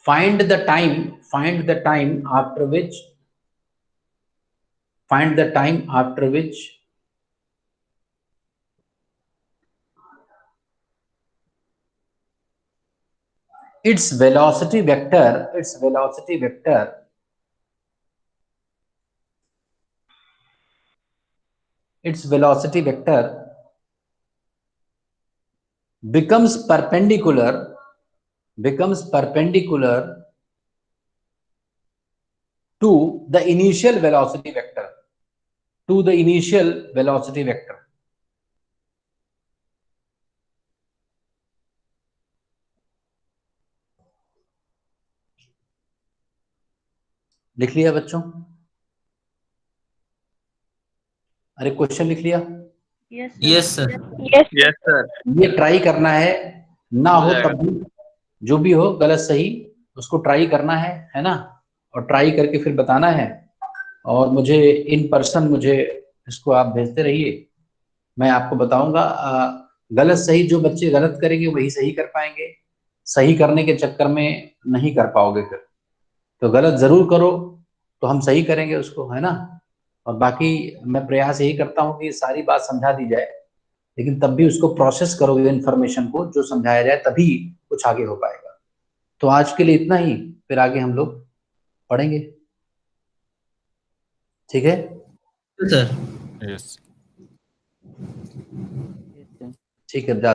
Find the time after which its velocity vector becomes perpendicular to the initial velocity vector, लिख लिया बच्चों? अरे question लिख लिया? Yes sir. Yes sir. ये try करना है, ना हो तब भी, जो भी हो गलत सही उसको ट्राई करना है ना, और ट्राई करके फिर बताना है। और मुझे इन पर्सन मुझे इसको आप भेजते रहिए, मैं आपको बताऊंगा। गलत सही जो बच्चे गलत करेंगे वही सही कर पाएंगे, सही करने के चक्कर में नहीं कर पाओगे फिर, तो गलत जरूर करो तो हम सही करेंगे उसको, है ना। और बाकी मैं प्रयास यही करता हूँ कि सारी बात समझा दी जाए, लेकिन तब भी उसको प्रोसेस करोगे इन्फॉर्मेशन को जो समझाया जाए तभी कुछ आगे हो पाएगा। तो आज के लिए इतना ही, फिर आगे हम लोग पढ़ेंगे, ठीक है सर यस। ठीक है।